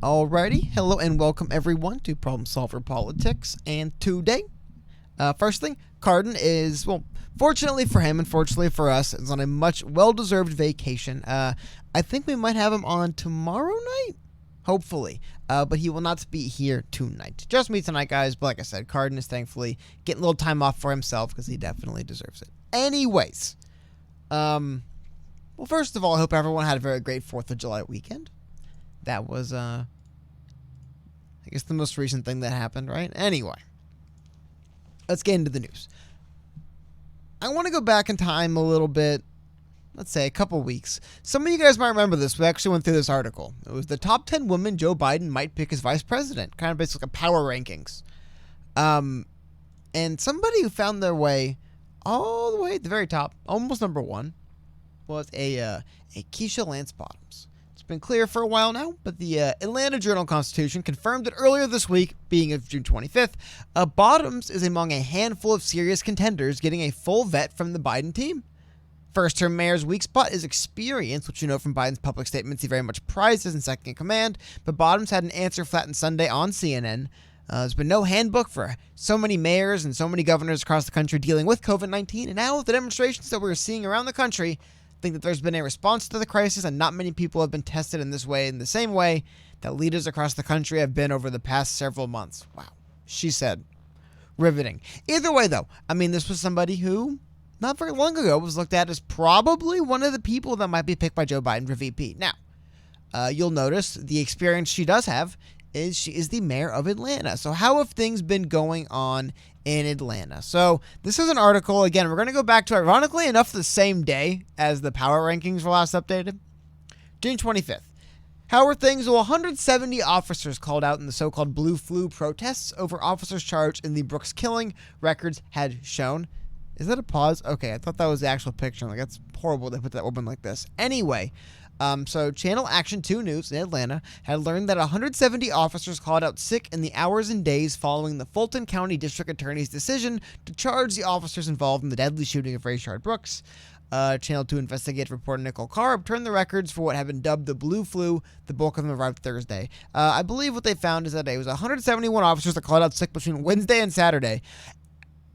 Alrighty, hello and welcome everyone to Problem Solver Politics. And today, first thing, Cardin is, well, fortunately for him, unfortunately for us, is on a much well-deserved vacation. I think we might have him on tomorrow night, hopefully, but he will not be here tonight. Just me tonight, guys, but like I said, Cardin is thankfully getting a little time off for himself because he definitely deserves it. Anyways, well, first of all, I hope everyone had a very great 4th of July weekend. That was, I guess the most recent thing that happened, right? Anyway, let's get into the news. I want to go back in time a little bit, let's say a couple weeks. Some of you guys might remember this. We actually went through this article. It was the top 10 women Joe Biden might pick as vice president, kind of basically like a power rankings. And somebody who found their way all the way at the very top, almost number one, was a Keisha Lance Bottoms. Been clear for a while now, but the Atlanta Journal-Constitution confirmed it earlier this week, being of June 25th. Bottoms is among a handful of serious contenders getting a full vet from the Biden team. First-term mayor's weak spot is experience, which you know from Biden's public statements he very much prizes in second in command, but Bottoms had an answer flattened Sunday on CNN. There's been no handbook for so many mayors and so many governors across the country dealing with COVID-19, and now with the demonstrations that we're seeing around the country, think that there's been a response to the crisis, and not many people have been tested in this way, in the same way that leaders across the country have been over the past several months. Wow, she said. Riveting. Either way, though, I mean, this was somebody who, not very long ago, was looked at as probably one of the people that might be picked by Joe Biden for VP. Now, you'll notice the experience she does have is she is the mayor of Atlanta. So how have things been going on in Atlanta? So this is an article, again, we're going to go back to, ironically enough, the same day as the power rankings were last updated. June 25th. How are things? Well, 170 officers called out in the so-called blue flu protests over officers charged in the Brooks killing, records had shown. Is that a pause? Okay, I thought that was the actual picture. Like, that's horrible they put that open like this. Anyway, so Channel Action 2 News in Atlanta had learned that 170 officers called out sick in the hours and days following the Fulton County District Attorney's decision to charge the officers involved in the deadly shooting of Rayshard Brooks. Channel 2 investigative reporter Nicole Carr obtained the records for what had been dubbed the blue flu. The bulk of them arrived Thursday. I believe what they found is that it was 171 officers that called out sick between Wednesday and Saturday.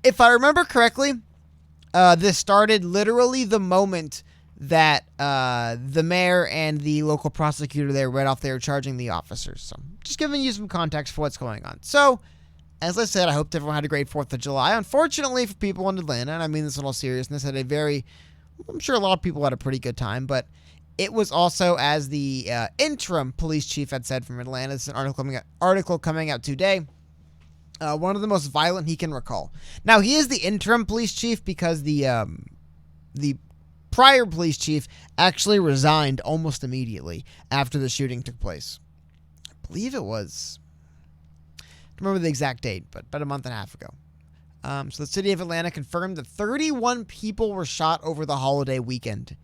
If I remember correctly, this started literally the moment that the mayor and the local prosecutor there read off they were charging the officers. So just giving you some context for what's going on. So, as I said, I hope everyone had a great 4th of July. Unfortunately for people in Atlanta, and I mean this in all seriousness, had a very, I'm sure a lot of people had a pretty good time, but it was also, as the interim police chief had said from Atlanta, this is an article coming out today, one of the most violent he can recall. Now, he is the interim police chief because the prior police chief actually resigned almost immediately after the shooting took place. I believe it was, I don't remember the exact date, but about a month and a half ago. So the city of Atlanta confirmed that 31 people were shot over the holiday weekend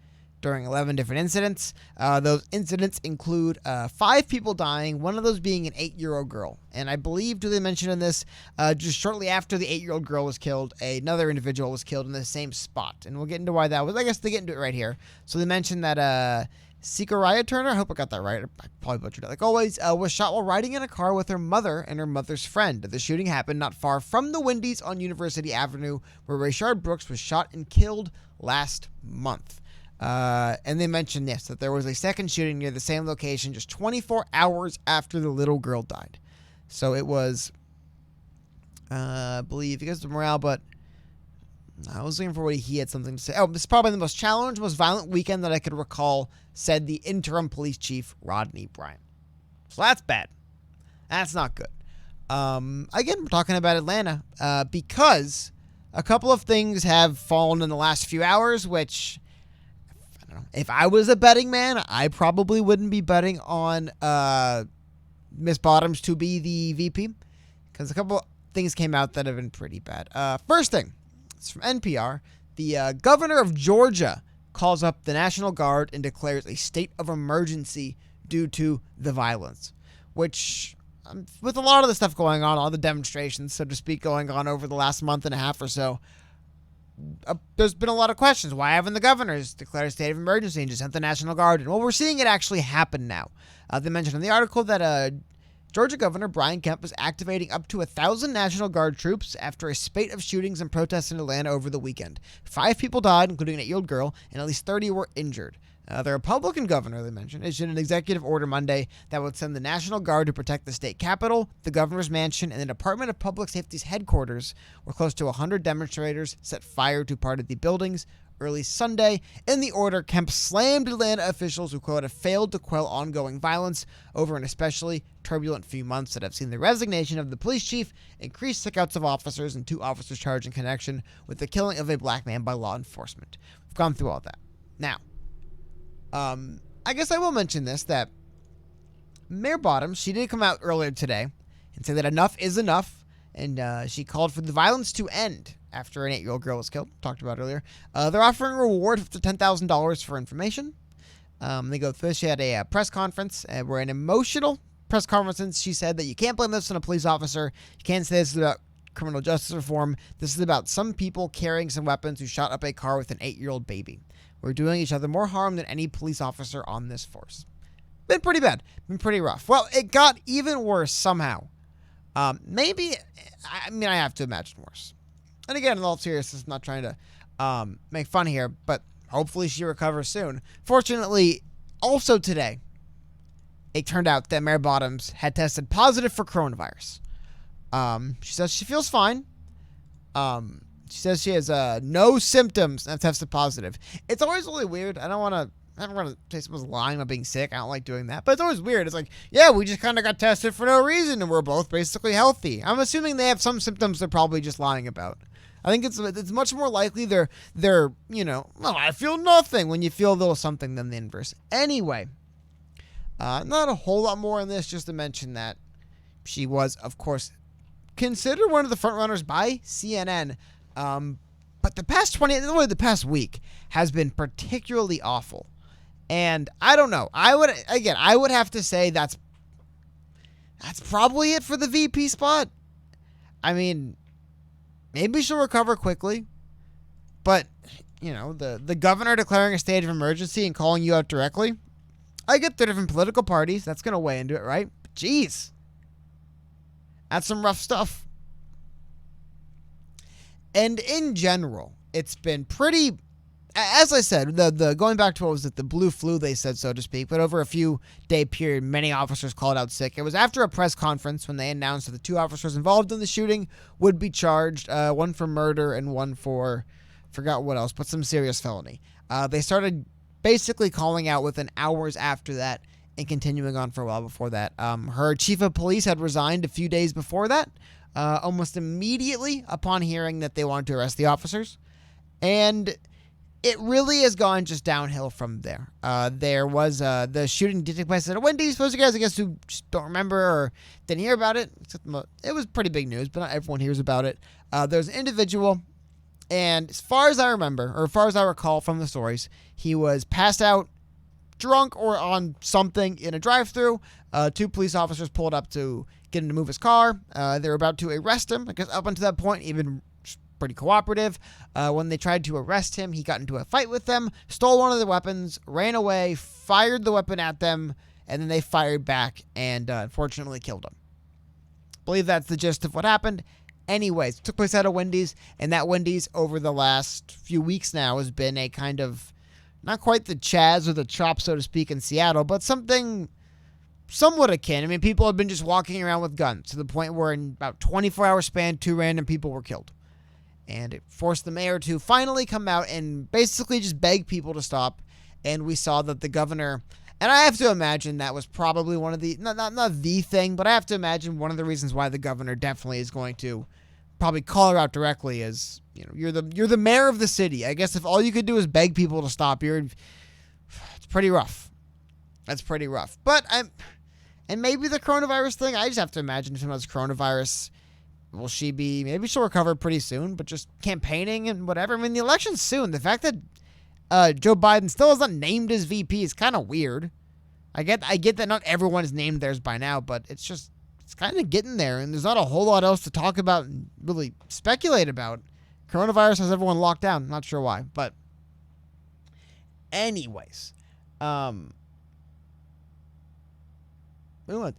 during 11 different incidents. Those incidents include 5 people dying, one of those being an 8-year-old girl. And I believe, do they mention in this, just shortly after the 8-year-old girl was killed, another individual was killed in the same spot. And we'll get into why that was. I guess they get into it right here. So they mentioned that Sikaraya Turner, I hope I got that right, I probably butchered it like always, was shot while riding in a car with her mother and her mother's friend. The shooting happened not far from the Wendy's on University Avenue, where Rayshard Brooks was shot and killed last month. And they mentioned this, that there was a second shooting near the same location just 24 hours after the little girl died. So it was, I believe, because of morale, but I was looking for what he had something to say. Oh, this is probably the most challenged, most violent weekend that I could recall, said the interim police chief, Rodney Bryant. So that's bad. That's not good. Again, we're talking about Atlanta, because a couple of things have fallen in the last few hours, which, I don't know, if I was a betting man, I probably wouldn't be betting on Miss Bottoms to be the VP, because a couple things came out that have been pretty bad. First thing, it's from NPR. The governor of Georgia calls up the National Guard and declares a state of emergency due to the violence, which, with a lot of the stuff going on, all the demonstrations, so to speak, going on over the last month and a half or so, there's been a lot of questions. Why haven't the governors declared a state of emergency and just sent the National Guard in? Well, we're seeing it actually happen now. They mentioned in the article that Georgia Governor Brian Kemp was activating up to 1,000 National Guard troops after a spate of shootings and protests in Atlanta over the weekend. 5 people died, including an 8-year-old girl, and at least 30 were injured. The Republican governor, they mentioned, issued an executive order Monday that would send the National Guard to protect the state capitol, the governor's mansion, and the Department of Public Safety's headquarters, where close to 100 demonstrators set fire to part of the buildings early Sunday. In the order, Kemp slammed Atlanta officials who, quote, have failed to quell ongoing violence over an especially turbulent few months that have seen the resignation of the police chief, increased sickouts of officers, and 2 officers charged in connection with the killing of a black man by law enforcement. We've gone through all that. Now, I guess I will mention this, that Mayor Bottoms, she did come out earlier today and say that enough is enough, and she called for the violence to end after an 8-year-old girl was killed, talked about earlier. They're offering a reward of up to $10,000 for information. They go through this. She had a press conference, where an emotional press conference, she said that you can't blame this on a police officer. You can't say this is about criminal justice reform. This is about some people carrying some weapons who shot up a car with an 8-year-old baby. We're doing each other more harm than any police officer on this force. Been pretty bad. Been pretty rough. Well, it got even worse somehow. Maybe, I mean, I have to imagine worse. And again, in all seriousness, I'm not trying to make fun here, but hopefully she recovers soon. Fortunately, also today, it turned out that Mayor Bottoms had tested positive for coronavirus. She says she feels fine. She says she has no symptoms and tested positive. It's always really weird. I don't want to say someone's lying about being sick. I don't like doing that. But it's always weird. It's like, yeah, we just kind of got tested for no reason, and we're both basically healthy. I'm assuming they have some symptoms they're probably just lying about. I think it's much more likely they're well, I feel nothing when you feel a little something than the inverse. Anyway, not a whole lot more on this, just to mention that she was, of course, considered one of the front runners by CNN. But the past week has been particularly awful. And I don't know. I would have to say that's probably it for the VP spot. I mean, maybe she'll recover quickly, but the governor declaring a state of emergency and calling you out directly. I get the different political parties. That's going to weigh into it, right? But geez, that's some rough stuff. And in general, it's been pretty, as I said, the going back to what was it, the blue flu, they said, so to speak, but over a few day period, many officers called out sick. It was after a press conference when they announced that the 2 officers involved in the shooting would be charged, one for murder and one for, forgot what else, but some serious felony. They started basically calling out within hours after that and continuing on for a while before that. Her chief of police had resigned a few days before that. Almost immediately upon hearing that they wanted to arrest the officers. And it really has gone just downhill from there. There was the shooting did take place at a Wendy's. For those of you guys, I guess, who just don't remember or didn't hear about it, it was pretty big news, but not everyone hears about it. There's an individual, and as far as I remember, or as far as I recall from the stories, he was passed out, drunk, or on something in a drive-thru. 2 police officers pulled up to get him to move his car. They were about to arrest him. I guess up until that point, even pretty cooperative. When they tried to arrest him, he got into a fight with them, stole one of the weapons, ran away, fired the weapon at them, and then they fired back and unfortunately killed him. I believe that's the gist of what happened. Anyways, it took place at a Wendy's, and that Wendy's over the last few weeks now has been a kind of, not quite the Chaz or the Chop, so to speak, in Seattle, but something somewhat akin. I mean, people have been just walking around with guns to the point where in about 24-hour span, 2 random people were killed. And it forced the mayor to finally come out and basically just beg people to stop. And we saw that the governor, and I have to imagine that was probably one of the, not the thing, but I have to imagine one of the reasons why the governor definitely is going to probably call her out directly is, you're the mayor of the city. I guess if all you could do is beg people to stop, it's pretty rough. That's pretty rough. But and maybe the coronavirus thing, I just have to imagine if someone has coronavirus, maybe she'll recover pretty soon, but just campaigning and whatever. I mean, the election's soon. The fact that Joe Biden still hasn't named his VP is kind of weird. I get that not everyone is named theirs by now, but it's kind of getting there, and there's not a whole lot else to talk about and really speculate about. Coronavirus has everyone locked down. Not sure why, but anyways,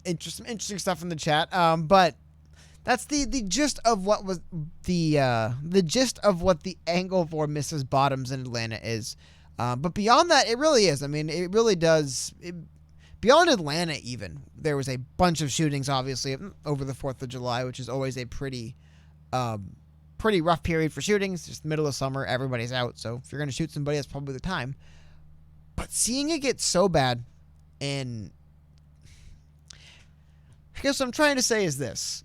interesting stuff in the chat. But that's the gist of what was the gist of what the angle for Mrs. Bottoms in Atlanta is. But beyond that, it really is. I mean, it really does. Beyond Atlanta, even there was a bunch of shootings, obviously, over the 4th of July, which is always a pretty rough period for shootings. Just the middle of summer, everybody's out. So if you're gonna shoot somebody, that's probably the time. But seeing it get so bad, and I guess what I'm trying to say is this.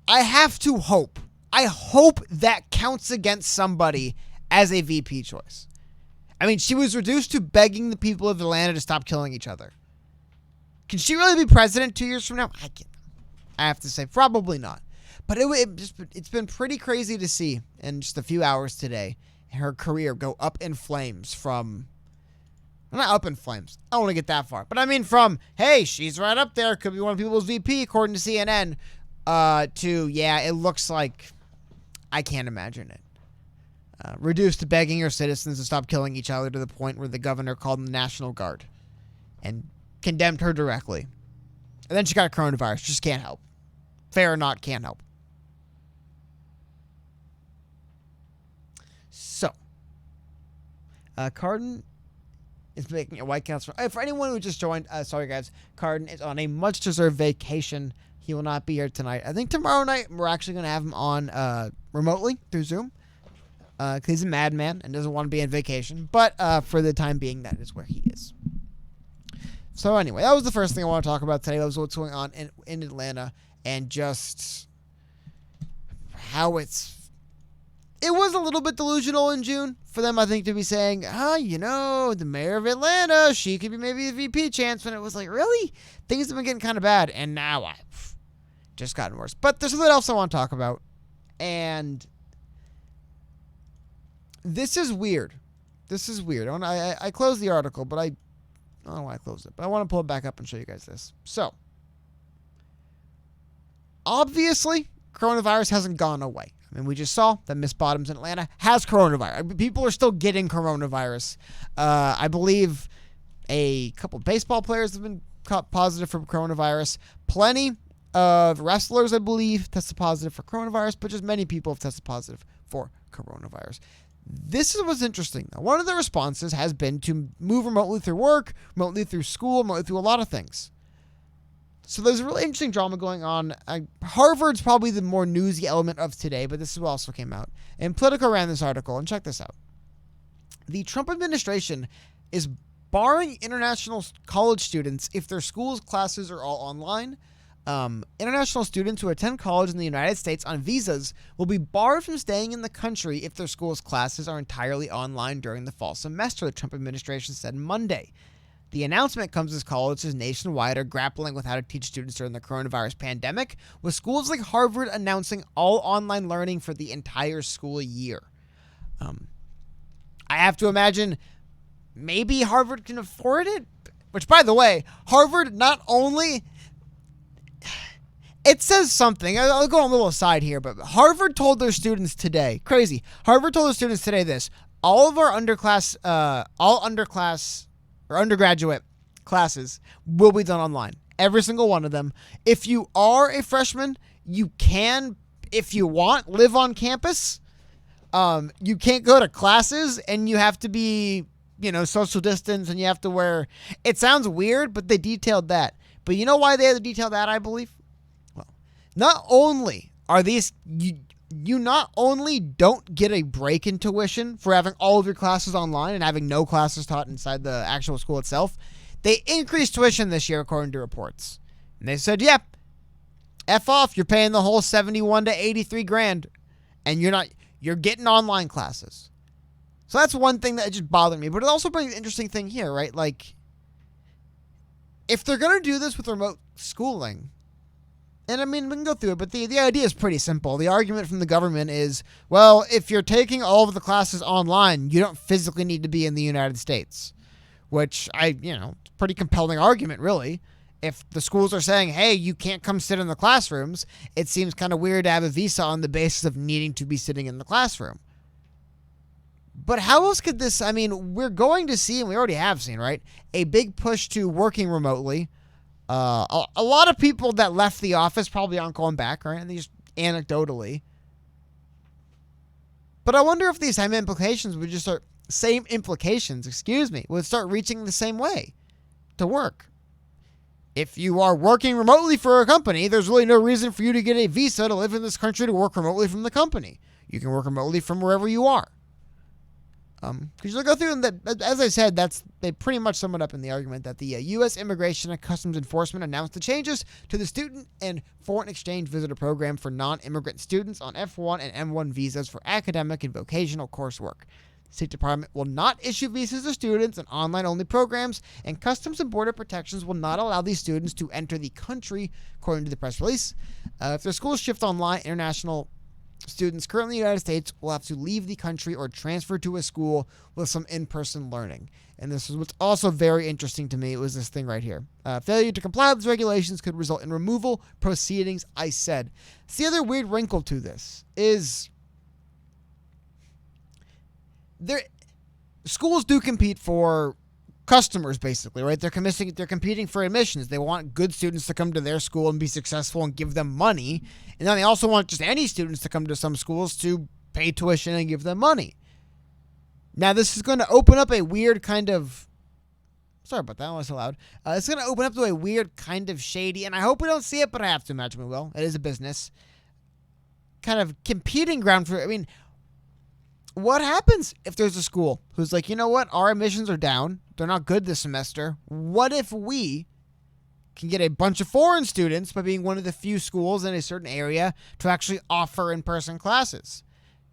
I have to hope. I hope that counts against somebody as a VP choice. I mean, she was reduced to begging the people of Atlanta to stop killing each other. Can she really be president 2 years from now? I have to say, probably not. But it's been pretty crazy to see in just a few hours today her career go up in flames from... Not up in flames. I don't want to get that far. But I mean from, hey, she's right up there. Could be one of people's VP, according to CNN. To, yeah, it looks like I can't imagine it. Reduced to begging her citizens to stop killing each other to the point where the governor called the National Guard and condemned her directly. And then she got coronavirus. Just can't help. Fair or not, can't help. So, Cardin is making a White Council. For anyone who just joined, sorry guys, Cardin is on a much-deserved vacation. He will not be here tonight. I think tomorrow night we're actually going to have him on remotely through Zoom. Because he's a madman and doesn't want to be on vacation. But for the time being, that is where he is. So anyway, that was the first thing I want to talk about today. That was what's going on in Atlanta. And just how it was a little bit delusional in June for them, I think, to be saying, the mayor of Atlanta, she could be maybe a VP chance. When it was like, really? Things have been getting kind of bad. And now I've just gotten worse. But there's something else I want to talk about. And... This is weird. I closed the article, but I don't know why I closed it. But I want to pull it back up and show you guys this. So, obviously, coronavirus hasn't gone away. I mean, we just saw that Miss Bottoms in Atlanta has coronavirus. People are still getting coronavirus. I believe a couple of baseball players have been caught positive for coronavirus. Plenty of wrestlers, I believe, tested positive for coronavirus, but just many people have tested positive for coronavirus. This is what's interesting, though. One of the responses has been to move remotely through work, remotely through school, remotely through a lot of things. So there's a really interesting drama going on. Harvard's probably the more newsy element of today, but this is what also came out. And Politico ran this article, and check this out. The Trump administration is barring international college students if their school's classes are all online. International students who attend college in the United States on visas will be barred from staying in the country if their school's classes are entirely online during the fall semester, the Trump administration said Monday. The announcement comes as colleges nationwide are grappling with how to teach students during the coronavirus pandemic, with schools like Harvard announcing all online learning for the entire school year. I have to imagine maybe Harvard can afford it, which, by the way, Harvard not only... It says something. I'll go on a little aside here, but Harvard told their students today, crazy. Harvard told their students today this: all of our undergraduate classes will be done online. Every single one of them. If you are a freshman, you can, if you want, live on campus. You can't go to classes, and you have to be, social distance, and you have to wear. It sounds weird, but they detailed that. But you know why they had to detail that, I believe? Not only are these, you not only don't get a break in tuition for having all of your classes online and having no classes taught inside the actual school itself, they increased tuition this year according to reports. And they said, F off, you're paying the whole 71 to 83 grand and you're getting online classes. So that's one thing that just bothered me, but it also brings an interesting thing here, right? Like, if they're going to do this with remote schooling, and I mean, we can go through it, but the idea is pretty simple. The argument from the government is, well, if you're taking all of the classes online, you don't physically need to be in the United States, which pretty compelling argument, really. If the schools are saying, hey, you can't come sit in the classrooms, it seems kind of weird to have a visa on the basis of needing to be sitting in the classroom. But how else could this, I mean, we're going to see, and we already have seen, right, a big push to working remotely. A lot of people that left the office probably aren't going back, right? And just anecdotally. But I wonder if these same implications would start reaching the same way to work. If you are working remotely for a company, there's really no reason for you to get a visa to live in this country to work remotely from the company. You can work remotely from wherever you are. Because you'll go through, and that, as I said, they pretty much sum it up in the argument that the U.S. Immigration and Customs Enforcement announced the changes to the Student and Foreign Exchange Visitor Program for non-immigrant students on F1 and M1 visas for academic and vocational coursework. The State Department will not issue visas to students in online-only programs, and Customs and Border Protections will not allow these students to enter the country, according to the press release. If their schools shift online, international students currently in the United States will have to leave the country or transfer to a school with some in-person learning. And this is what's also very interesting to me. It was this thing right here. Failure to comply with these regulations could result in removal proceedings, I said. See, the other weird wrinkle to this is schools do compete for customers, basically, right? They're competing for admissions. They want good students to come to their school and be successful and give them money. And then they also want just any students to come to some schools to pay tuition and give them money. Now, this is going to open up a weird kind of... Sorry about that, I was so loud. It's going to open up to a weird kind of shady, and I hope we don't see it, but I have to imagine we will. It is a business. Kind of competing ground for... I mean, what happens if there's a school who's like, you know what, our admissions are down. They're not good this semester. What if we can get a bunch of foreign students by being one of the few schools in a certain area to actually offer in-person classes?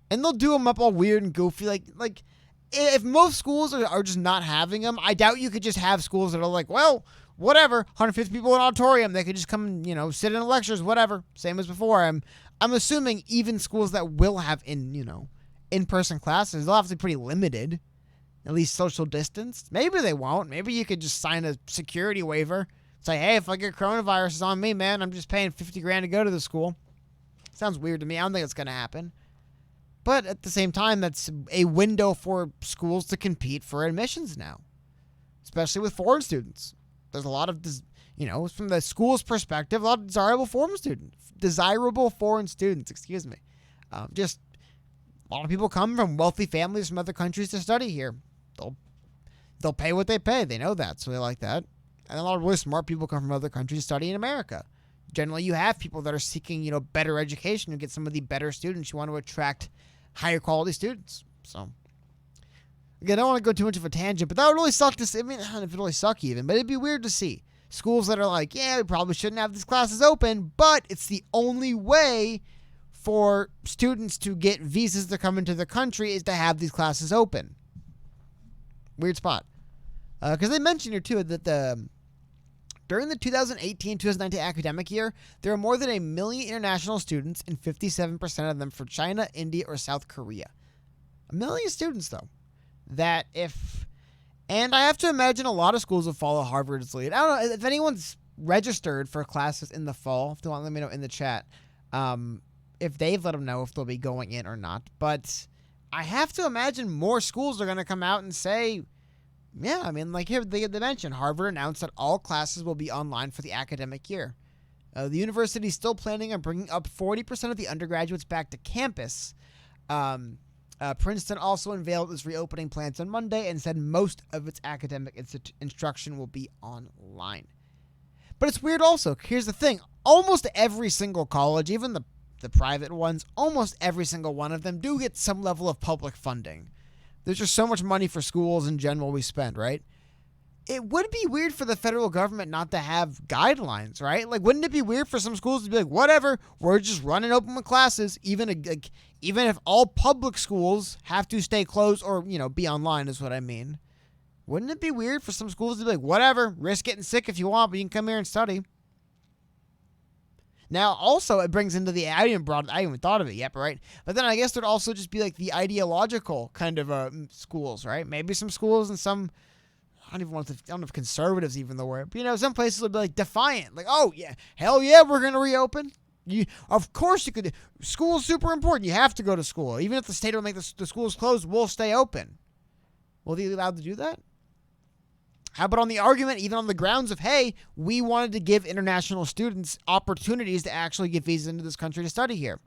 And they'll do them up all weird and goofy. Like if most schools are just not having them, I doubt you could just have schools that are like, well, whatever, 150 people in an auditorium. They could just come and, sit in lectures, whatever. Same as before. I'm assuming even schools that will have in-person classes, they'll have to be pretty limited, at least social distance. Maybe they won't. Maybe you could just sign a security waiver. Say, hey, if I get coronavirus, it's on me, man. I'm just paying $50,000 to go to the school. Sounds weird to me. I don't think it's going to happen. But at the same time, that's a window for schools to compete for admissions now, especially with foreign students. There's a lot of, from the school's perspective, a lot of desirable foreign students. Just a lot of people come from wealthy families from other countries to study here. They'll pay what they pay. They know that, so they like that. And a lot of really smart people come from other countries to study in America. Generally, you have people that are seeking, better education and get some of the better students. You want to attract higher quality students. So, again, I don't want to go too much of a tangent, but that would really suck to see. I mean, I don't know if it really suck even, but it'd be weird to see schools that are like, yeah, we probably shouldn't have these classes open, but it's the only way for students to get visas to come into the country is to have these classes open. Weird spot. Because they mentioned here, too, that during the 2018-2019 academic year, there are more than 1 million international students, and 57% of them for China, India, or South Korea. 1 million students, though. And I have to imagine a lot of schools will follow Harvard's lead. I don't know if anyone's registered for classes in the fall. If they want, let me know in the chat. If they've let them know if they'll be going in or not. But I have to imagine more schools are going to come out and say, yeah, I mean, like here they mentioned, Harvard announced that all classes will be online for the academic year. The university is still planning on bringing up 40% of the undergraduates back to campus. Princeton also unveiled its reopening plans on Monday and said most of its academic instruction will be online. But it's weird also. Here's the thing. Almost every single college, even the private ones, almost every single one of them do get some level of public funding. There's just so much money for schools in general we spend, right? It would be weird for the federal government not to have guidelines, right? Like, wouldn't it be weird for some schools to be like, whatever, we're just running open with classes, even if all public schools have to stay closed or, be online is what I mean. Wouldn't it be weird for some schools to be like, whatever, risk getting sick if you want, but you can come here and study? Now, also, it brings into I haven't even thought of it yet, right? But then I guess there'd also just be like the ideological kind of schools, right? Maybe some schools in some I don't know if conservatives even the word, but some places will be like defiant, like, oh yeah, hell yeah, we're gonna reopen. Of course you could. School's super important. You have to go to school, even if the state will make the schools closed. We'll stay open. Will they be allowed to do that? How about on the argument, even on the grounds of, hey, we wanted to give international students opportunities to actually get visas into this country to study here.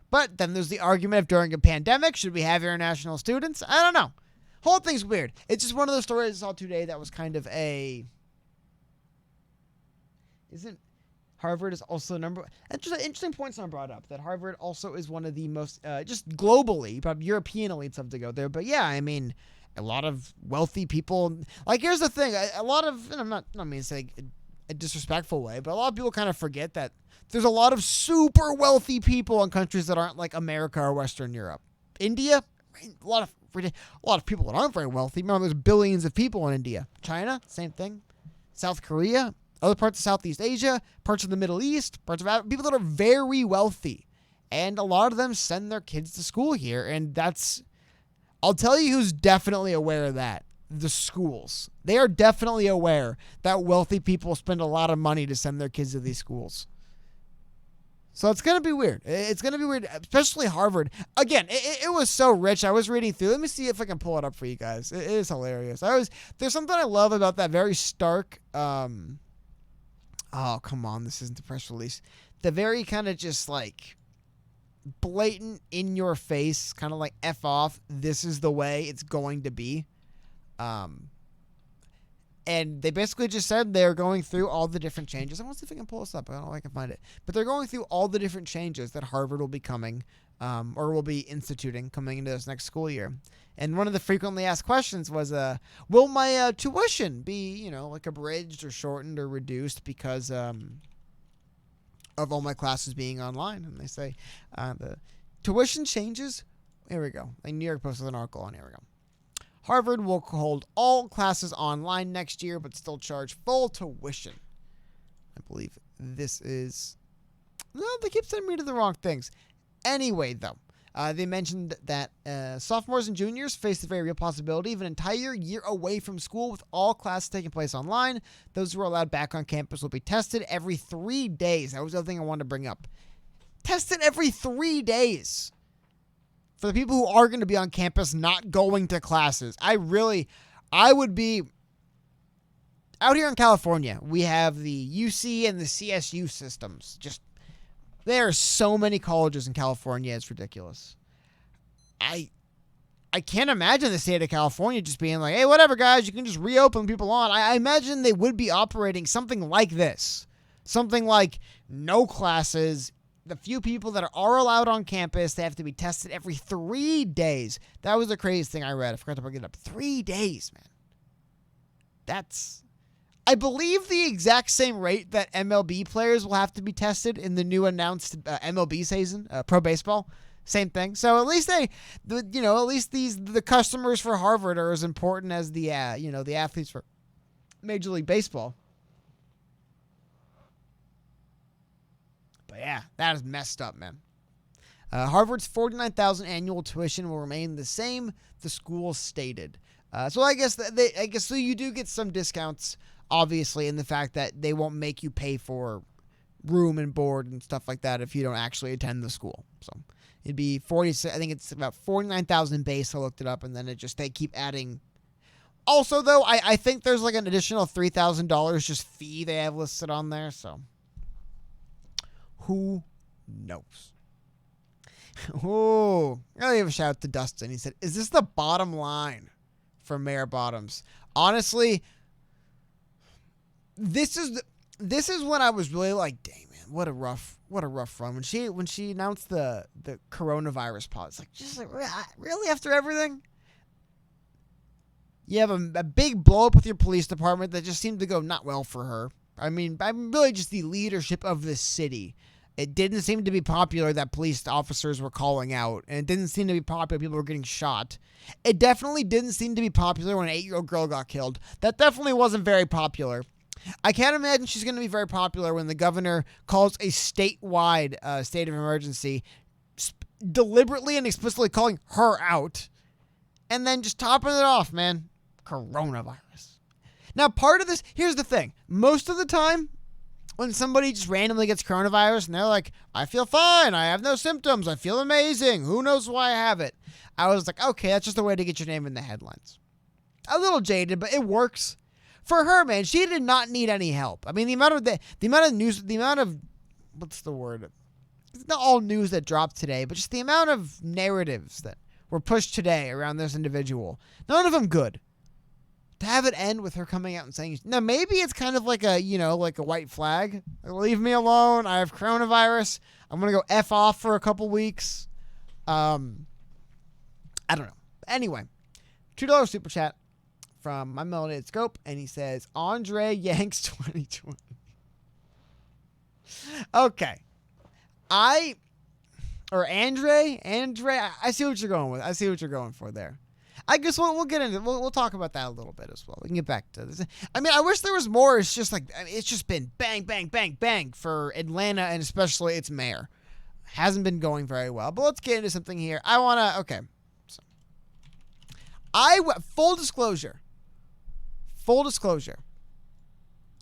But then there's the argument of during a pandemic, should we have international students? I don't know. Whole thing's weird. It's just one of those stories I saw today that was kind of isn't Harvard is also interesting point someone brought up, that Harvard also is one of the most, just globally, probably European elites have to go there. But yeah, I mean, a lot of wealthy people, like, here's the thing, a lot of, and I'm not mean to say a disrespectful way, but a lot of people kind of forget that there's a lot of super wealthy people in countries that aren't like America or Western Europe. India, a lot of people that aren't very wealthy. Remember, there's billions of people in India. China, same thing. South Korea, other parts of Southeast Asia, parts of the Middle East, parts of Africa, people that are very wealthy. And a lot of them send their kids to school here, and I'll tell you who's definitely aware of that. The schools. They are definitely aware that wealthy people spend a lot of money to send their kids to these schools. So it's going to be weird. It's going to be weird, especially Harvard. Again, it was so rich. I was reading through. Let me see if I can pull it up for you guys. It is hilarious. There's something I love about that very stark, oh, come on. This isn't the press release. The very kind of just like blatant in your face, kind of like F off, this is the way it's going to be. And they basically just said they're going through all the different changes. I want to see if I can pull this up. I don't know if I can find it. But they're going through all the different changes that Harvard will be coming, or will be instituting coming into this next school year. And one of the frequently asked questions was, will my tuition be, like abridged or shortened or reduced because of all my classes being online? And they say the tuition changes. Here we go. Like New York Post has an article on. Here we go. Harvard will hold all classes online next year, but still charge full tuition. I believe this is... No, they keep sending me to the wrong things. Anyway, though, they mentioned that sophomores and juniors face the very real possibility of an entire year away from school with all classes taking place online. Those who are allowed back on campus will be tested every 3 days. That was the other thing I wanted to bring up. Tested every 3 days. For the people who are going to be on campus not going to classes. I would be... Out here in California, we have the UC and the CSU systems. There are so many colleges in California, it's ridiculous. I can't imagine the state of California just being like, hey, whatever, guys, you can just reopen people on. I imagine they would be operating something like this. Something like no classes. The few people that are allowed on campus, they have to be tested every 3 days. That was the craziest thing I read. I forgot to bring it up. 3 days, man. That's... I believe the exact same rate that MLB players will have to be tested in the new announced MLB season, pro baseball. Same thing. So at least the customers for Harvard are as important as the athletes for Major League Baseball. But yeah, that is messed up, man. Harvard's $49,000 annual tuition will remain the same, the school stated. So I guess so you do get some discounts, obviously, in the fact that they won't make you pay for room and board and stuff like that if you don't actually attend the school. So it'd be I think it's about $49,000 base. I looked it up, and then they keep adding. Also, though, I think there's like an additional $3,000 just fee they have listed on there. So who knows? Oh, I gotta give a shout out to Dustin. He said, "Is this the bottom line for Mayor Bottoms?" Honestly, this is when I was really like, "Dang, man, what a rough run." When she announced the coronavirus pause, really after everything, you have a big blow up with your police department that just seemed to go not well for her. I mean, I'm really just the leadership of this city. It didn't seem to be popular that police officers were calling out, and it didn't seem to be popular people were getting shot. It definitely didn't seem to be popular when an 8-year-old girl got killed. That definitely wasn't very popular. I can't imagine she's going to be very popular when the governor calls a statewide state of emergency, deliberately and explicitly calling her out, and then just topping it off, man. coronavirus. Now, part of this, here's the thing. Most of the time, when somebody just randomly gets coronavirus and they're like, I feel fine, I have no symptoms, I feel amazing, who knows why I have it? I was like, okay, that's just a way to get your name in the headlines. A little jaded, but it works. For her, man, she did not need any help. I mean, the amount of news, what's the word? It's not all news that dropped today, but just the amount of narratives that were pushed today around this individual. None of them good. To have it end with her coming out and saying, now maybe it's kind of like a white flag. Leave me alone. I have coronavirus. I'm going to go F off for a couple weeks. I don't know. Anyway, $2 super chat from my melanated scope, and he says, Andre Yanks 2020. Okay. Andre, I see what you're going with. I see what you're going for there. I guess we'll get into it. We'll talk about that a little bit as well. We can get back to this. I mean, I wish there was more. It's just it's just been bang, bang, bang, bang for Atlanta and especially its mayor. Hasn't been going very well. But let's get into something here. Okay. So, full disclosure.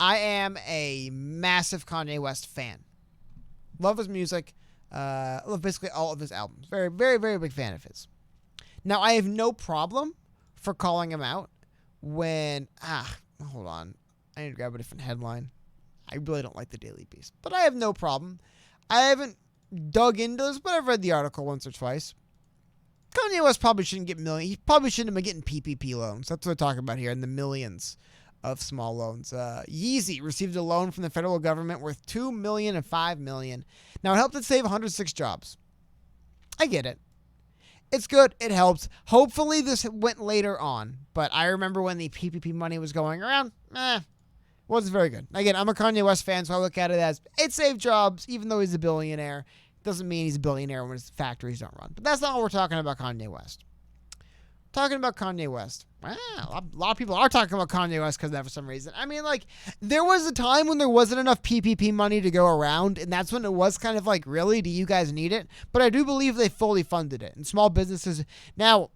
I am a massive Kanye West fan. Love his music. Love basically all of his albums. Very, very, very big fan of his. Now, I have no problem for calling him out when... hold on. I need to grab a different headline. I really don't like the Daily Beast. But I have no problem. I haven't dug into this, but I've read the article once or twice. Kanye West probably shouldn't get millions. He probably shouldn't have been getting PPP loans. That's what we're talking about here, in the millions of small loans. Yeezy received a loan from the federal government worth $2 million and $5 million. Now, it helped it save 106 jobs. I get it. It's good. It helps. Hopefully this went later on. But I remember when the PPP money was going around, wasn't very good. Again, I'm a Kanye West fan, so I look at it as it saved jobs, even though he's a billionaire. Doesn't mean he's a billionaire when his factories don't run. But that's not what we're talking about Kanye West. Talking about Kanye West. A lot of people are talking about Kanye West because of that for some reason. I mean, there was a time when there wasn't enough PPP money to go around, and that's when it was kind of like, really? Do you guys need it? But I do believe they fully funded it. And small businesses... Now,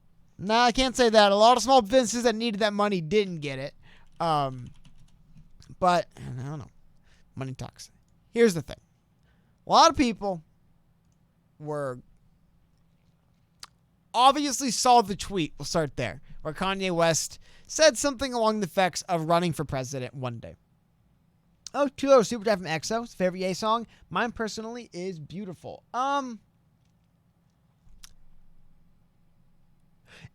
I can't say that. A lot of small businesses that needed that money didn't get it. But, I don't know. Money talks. Here's the thing. A lot of people obviously saw the tweet. We'll start there. Where Kanye West said something along the effects of running for president one day. Oh, $2 super chat from EXO. His favorite Ye song. Mine personally is Beautiful.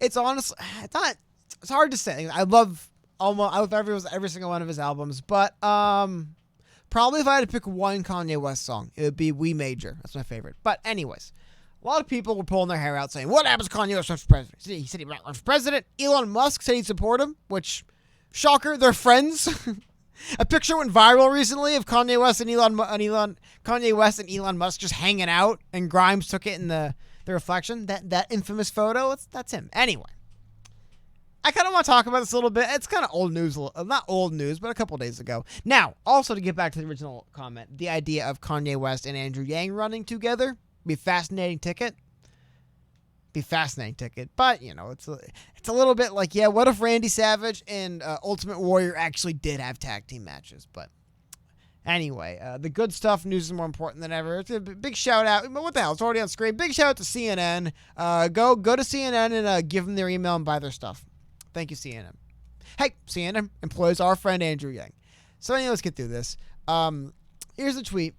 It's honestly, it's hard to say. I love every single one of his albums, but probably if I had to pick one Kanye West song, it would be We Major. That's my favorite. But anyways, a lot of people were pulling their hair out saying, what happens to Kanye West runs for president? He said he might run for president. Elon Musk said he'd support him, which, shocker, they're friends. A picture went viral recently of Kanye West and Elon Musk just hanging out, and Grimes took it in the reflection. That infamous photo, that's him. Anyway, I kind of want to talk about this a little bit. It's kind of old news, not old news, but a couple days ago. Now, also to get back to the original comment, the idea of Kanye West and Andrew Yang running together. Be a fascinating ticket. But, it's a little bit like, what if Randy Savage and Ultimate Warrior actually did have tag team matches? But anyway, the good stuff news is more important than ever. It's a big shout out. What the hell? It's already on screen. Big shout out to CNN. Go to CNN and give them their email and buy their stuff. Thank you, CNN. Hey, CNN employs our friend Andrew Yang. So anyway, let's get through this. Here's the tweet.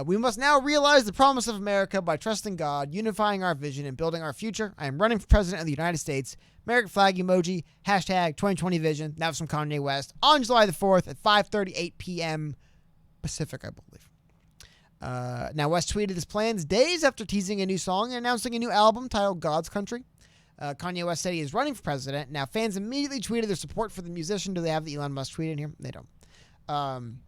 We must now realize the promise of America by trusting God, unifying our vision, and building our future. I am running for president of the United States. American flag emoji, hashtag 2020 vision. That was from Kanye West on July the 4th at 5:38 p.m. Pacific, I believe. Now, West tweeted his plans days after teasing a new song and announcing a new album titled God's Country. Kanye West said he is running for president. Now, fans immediately tweeted their support for the musician. Do they have the Elon Musk tweet in here? They don't.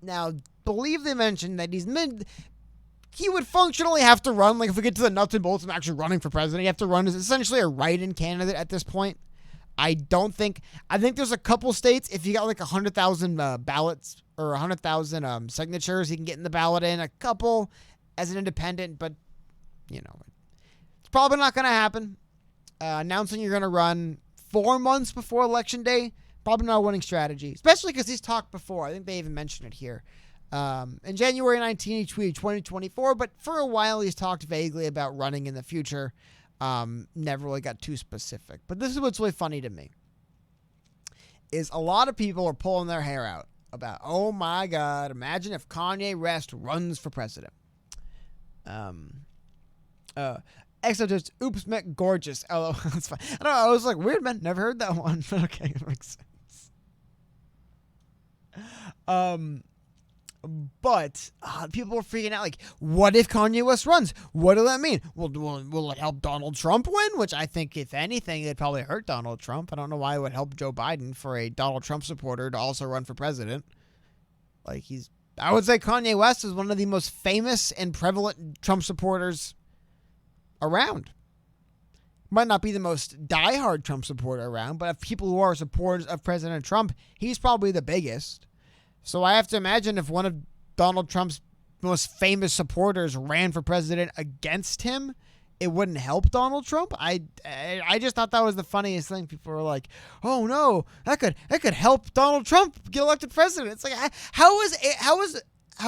Now, believe they mentioned that he would functionally have to run, if we get to the nuts and bolts of actually running for president, he have to run as essentially a write-in candidate at this point. I think there's a couple states, if you got 100,000 ballots or 100,000 signatures, he can get in the ballot in. A couple as an independent, but, it's probably not going to happen. Announcing you're going to run 4 months before Election Day, probably not a winning strategy, especially because he's talked before. I think they even mentioned it here. In January 19, he tweeted 2024, but for a while he's talked vaguely about running in the future. Never really got too specific. But this is what's really funny to me, is a lot of people are pulling their hair out about, oh my God, imagine if Kanye West runs for president. Exo just, oops, meant gorgeous. Oh, that's fine. I don't know, I was like, weird, man. Never heard that one. Okay, it makes sense. But people are freaking out, like, what if Kanye West runs? What will that mean? Will it help Donald Trump win? Which I think, if anything, it'd probably hurt Donald Trump. I don't know why it would help Joe Biden for a Donald Trump supporter to also run for president. Like, I would say Kanye West is one of the most famous and prevalent Trump supporters around. Might not be the most diehard Trump supporter around, but of people who are supporters of President Trump, he's probably the biggest. So I have to imagine if one of Donald Trump's most famous supporters ran for president against him, it wouldn't help Donald Trump. I just thought that was the funniest thing. People were like, "Oh no, that could help Donald Trump get elected president." It's like, how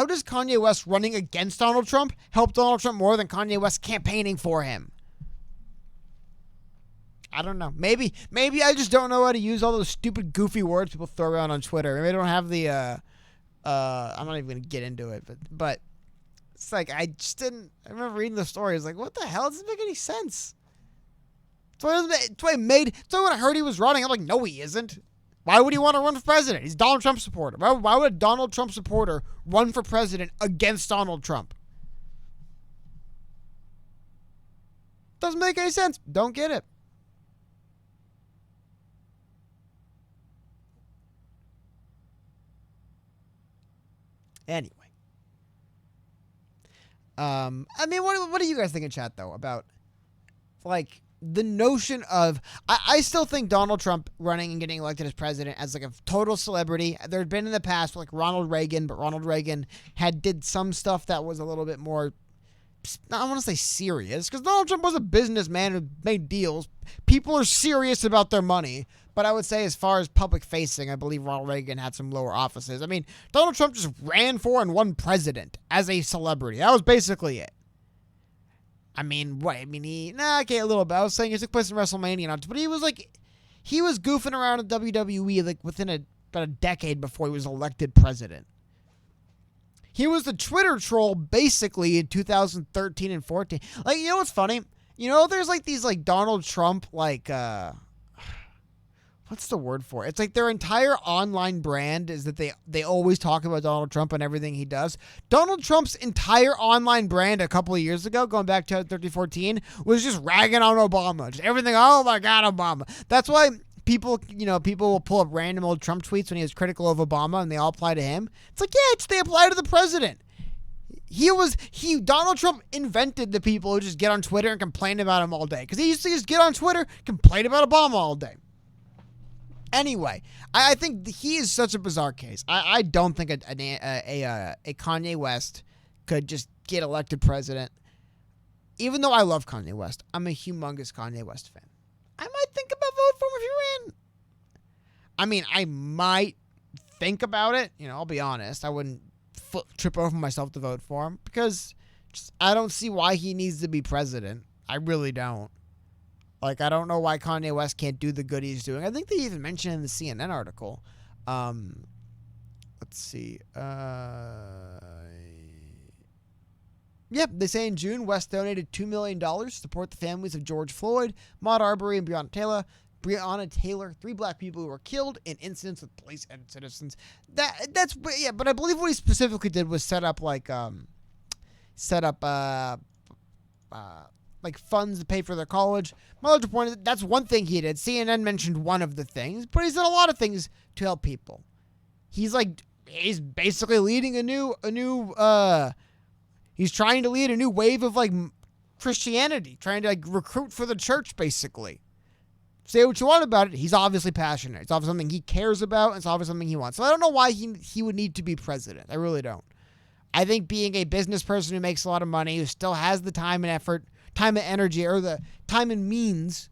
does Kanye West running against Donald Trump help Donald Trump more than Kanye West campaigning for him? I don't know. Maybe I just don't know how to use all those stupid, goofy words people throw around on Twitter. Maybe I don't have the, I'm not even going to get into it, but it's like, I remember reading the story. I was like, what the hell? It doesn't make any sense. That's why when I heard he was running, I'm like, no, he isn't. Why would he want to run for president? He's a Donald Trump supporter. Why would a Donald Trump supporter run for president against Donald Trump? Doesn't make any sense. Don't get it. Anyway. I mean, what do you guys think in chat, though, about, like, the notion of, I still think Donald Trump running and getting elected as president as, like, a total celebrity. There had been in the past, like, Ronald Reagan, but Ronald Reagan did some stuff that was a little bit more, I don't want to say serious, because Donald Trump was a businessman who made deals. People are serious about their money. But I would say, as far as public facing, I believe Ronald Reagan had some lower offices. I mean, Donald Trump just ran for and won president as a celebrity. That was basically it. I mean, what? I mean, okay, a little bit. I was saying it took place in WrestleMania, but he was goofing around at WWE like within about a decade before he was elected president. He was the Twitter troll basically in 2013 and 14. Like, you know what's funny? You know, there's like these like Donald Trump like what's the word for it? It's like their entire online brand is that they always talk about Donald Trump and everything he does. Donald Trump's entire online brand a couple of years ago, going back to 2013, was just ragging on Obama. Just everything, oh my God, Obama. That's why people will pull up random old Trump tweets when he was critical of Obama and they all apply to him. It's like, yeah, they apply to the president. Donald Trump invented the people who just get on Twitter and complain about him all day. Because he used to just get on Twitter, complain about Obama all day. Anyway, I think he is such a bizarre case. I don't think a Kanye West could just get elected president. Even though I love Kanye West, I'm a humongous Kanye West fan. I might think about voting for him if he ran. I mean, I might think about it. You know, I'll be honest. I wouldn't trip over myself to vote for him because I don't see why he needs to be president. I really don't. Like, I don't know why Kanye West can't do the good he's doing. I think they even mentioned in the CNN article. Let's see. Yep, they say in June, West donated $2 million to support the families of George Floyd, Ahmaud Arbery, and Breonna Taylor, 3 black people who were killed in incidents with police and citizens. But I believe what he specifically did was set up funds to pay for their college. My larger point is that's one thing he did. CNN mentioned one of the things, but he's done a lot of things to help people. He's basically leading he's trying to lead a new wave of like Christianity, trying to like recruit for the church basically. Say what you want about it. He's obviously passionate. It's obviously something he cares about. And it's obviously something he wants. So I don't know why he would need to be president. I really don't. I think being a business person who makes a lot of money, who still has the time and effort, time and energy, or the time and means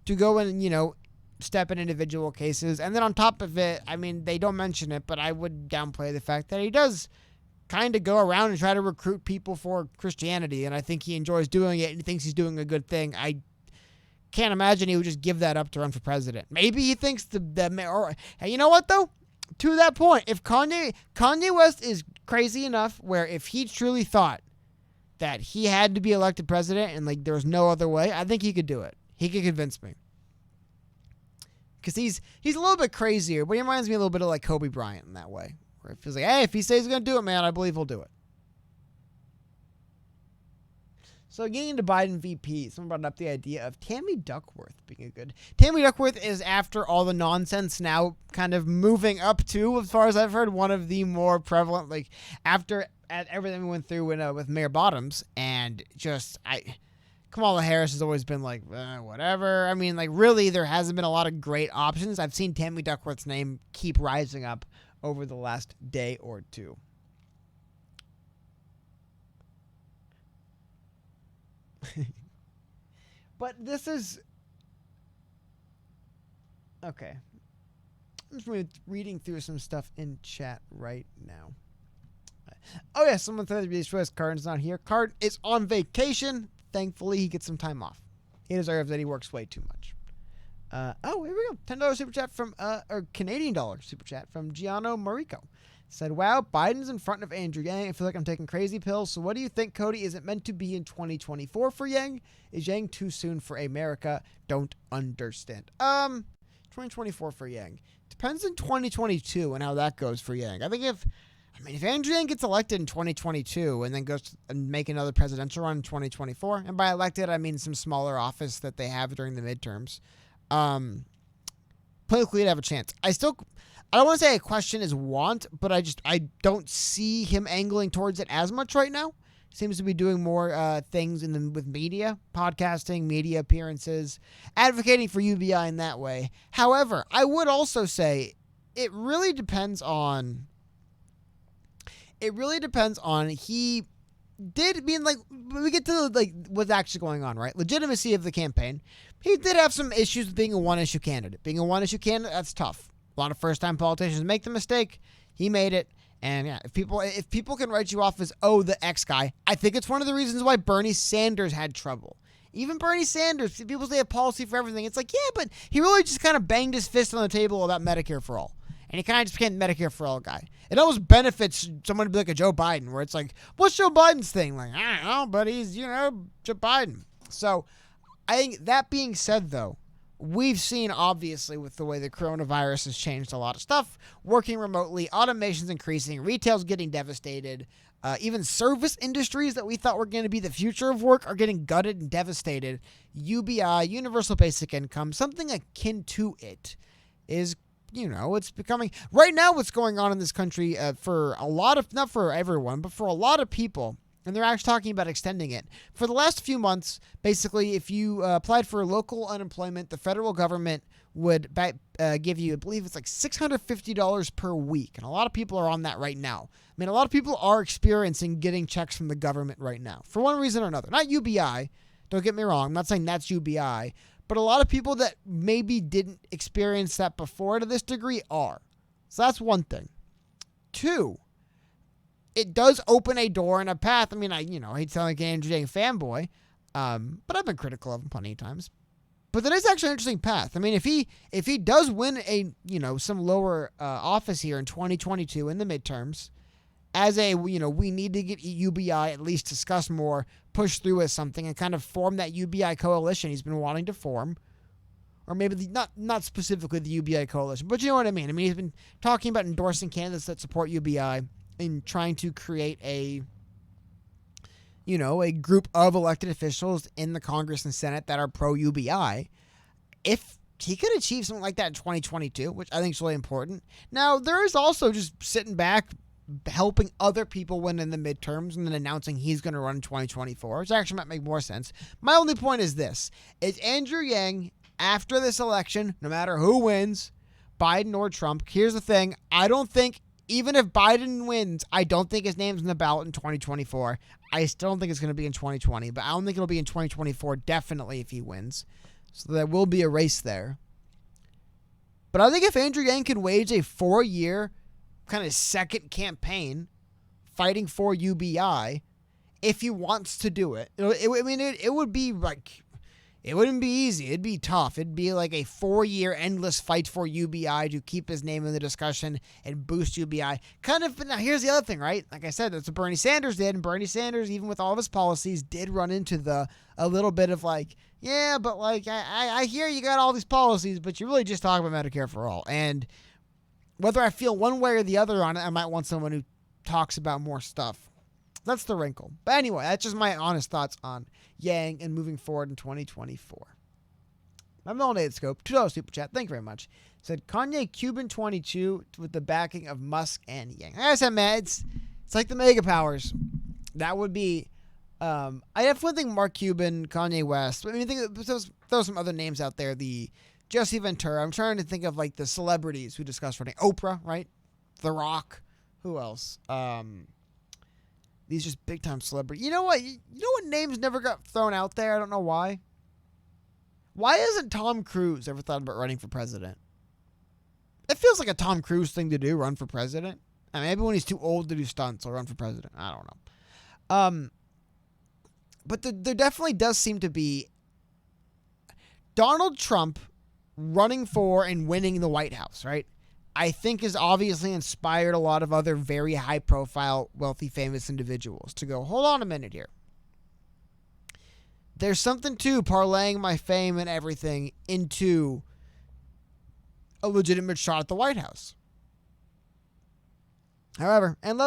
to go and, step in individual cases. And then on top of it, I mean, they don't mention it, but I would downplay the fact that he does kind of go around and try to recruit people for Christianity. And I think he enjoys doing it and he thinks he's doing a good thing. I can't imagine he would just give that up to run for president. Maybe he thinks or hey, you know what though? To that point, if Kanye West is crazy enough where if he truly thought that he had to be elected president and like there was no other way, I think he could do it. He could convince me. Because he's a little bit crazier, but he reminds me a little bit of like Kobe Bryant in that way. Where it feels like, hey, if he says he's going to do it, man, I believe he'll do it. So getting into Biden VP, someone brought up the idea of Tammy Duckworth being a good... Tammy Duckworth is, after all the nonsense, now kind of moving up to, as far as I've heard, one of the more prevalent, like, after everything we went through with Mayor Bottoms, and just, Kamala Harris has always been like, whatever. I mean, like, really, there hasn't been a lot of great options. I've seen Tammy Duckworth's name keep rising up over the last day or two. But this is... Okay. I'm just reading through some stuff in chat right now. Oh, yeah, someone said Cardin's not here. Card is on vacation. Thankfully, he gets some time off. He deserves that. He works way too much. Here we go. $10 super chat from, or Canadian dollar super chat from Gianno Marico. Said, wow, Biden's in front of Andrew Yang. I feel like I'm taking crazy pills. So what do you think, Cody? Is it meant to be in 2024 for Yang? Is Yang too soon for America? Don't understand. 2024 for Yang. Depends in 2022 and how that goes for Yang. I think if Andrew Yang gets elected in 2022 and then goes and make another presidential run in 2024, and by elected, I mean some smaller office that they have during the midterms, politically he'd have a chance. I don't want to say a question is want, but I don't see him angling towards it as much right now. Seems to be doing more things with media, podcasting, media appearances, advocating for UBI in that way. However, I would also say it really depends on he did mean like we get to like what's actually going on, right? Legitimacy of the campaign. He did have some issues with being a one-issue candidate. Being a one-issue candidate, that's tough. A lot of first-time politicians make the mistake. He made it. And yeah, if people can write you off as, oh, the X guy, I think it's one of the reasons why Bernie Sanders had trouble. Even Bernie Sanders, people say a policy for everything. It's like, yeah, but he really just kind of banged his fist on the table about Medicare for all. And he kind of just became the Medicare for all guy. It almost benefits someone to be like a Joe Biden, where it's like, what's Joe Biden's thing? Like, I don't know, but he's, Joe Biden. So I think that being said, though, we've seen, obviously, with the way the coronavirus has changed a lot of stuff, working remotely, automation's increasing, retail's getting devastated, even service industries that we thought were going to be the future of work are getting gutted and devastated. UBI, Universal Basic Income, something akin to it is, it's becoming... Right now, what's going on in this country for a lot of... Not for everyone, but for a lot of people... And they're actually talking about extending it. For the last few months, basically, if you applied for local unemployment, the federal government would give you, I believe it's like $650 per week. And a lot of people are on that right now. I mean, a lot of people are experiencing getting checks from the government right now, for one reason or another. Not UBI. Don't get me wrong. I'm not saying that's UBI. But a lot of people that maybe didn't experience that before to this degree are. So that's one thing. Two, it does open a door and a path. I mean, I hate sounding like an Andrew Yang fanboy, but I've been critical of him plenty of times. But that is actually an interesting path. I mean, if he does win some lower office here in 2022 in the midterms, as we need to get UBI at least discuss more, push through as something, and kind of form that UBI coalition he's been wanting to form. Or maybe not specifically the UBI coalition, but you know what I mean. I mean, he's been talking about endorsing candidates that support UBI, in trying to create a group of elected officials in the Congress and Senate that are pro-UBI. If he could achieve something like that in 2022, which I think is really important. Now, there is also just sitting back, helping other people win in the midterms and then announcing he's going to run in 2024, which actually might make more sense. My only point is this. Is Andrew Yang, after this election, no matter who wins, Biden or Trump, here's the thing, I don't think even if Biden wins, I don't think his name's in the ballot in 2024. I still don't think it's going to be in 2020, but I don't think it'll be in 2024 definitely if he wins. So there will be a race there. But I think if Andrew Yang can wage a 4-year kind of second campaign fighting for UBI, if he wants to do it, it would be like, it wouldn't be easy. It'd be tough. It'd be like a 4-year endless fight for UBI to keep his name in the discussion and boost UBI. Kind of, but now here's the other thing, right? Like I said, that's what Bernie Sanders did, and Bernie Sanders, even with all of his policies, did run into a little bit of like, yeah, but like, I hear you got all these policies, but you're really just talking about Medicare for all. And whether I feel one way or the other on it, I might want someone who talks about more stuff. That's the wrinkle. But anyway, that's just my honest thoughts on Yang and moving forward in 2024. My Melanated Scope, $2 super chat, thank you very much. Said Kanye Cuban 22 with the backing of Musk and Yang. Like I said, man, it's like the mega powers. That would be, I definitely think Mark Cuban, Kanye West. I mean, throw some other names out there. The Jesse Ventura. I'm trying to think of like the celebrities who discuss running. Oprah, right? The Rock. Who else? These just big time celebrities. You know what? You know what names never got thrown out there? I don't know why. Why hasn't Tom Cruise ever thought about running for president? It feels like a Tom Cruise thing to do, run for president. I mean, maybe when he's too old to do stunts, he'll run for president. I don't know. But there definitely does seem to be Donald Trump running for and winning the White House, right? I think has obviously inspired a lot of other very high-profile, wealthy, famous individuals to go, hold on a minute here. There's something to parlaying my fame and everything into a legitimate shot at the White House. However, and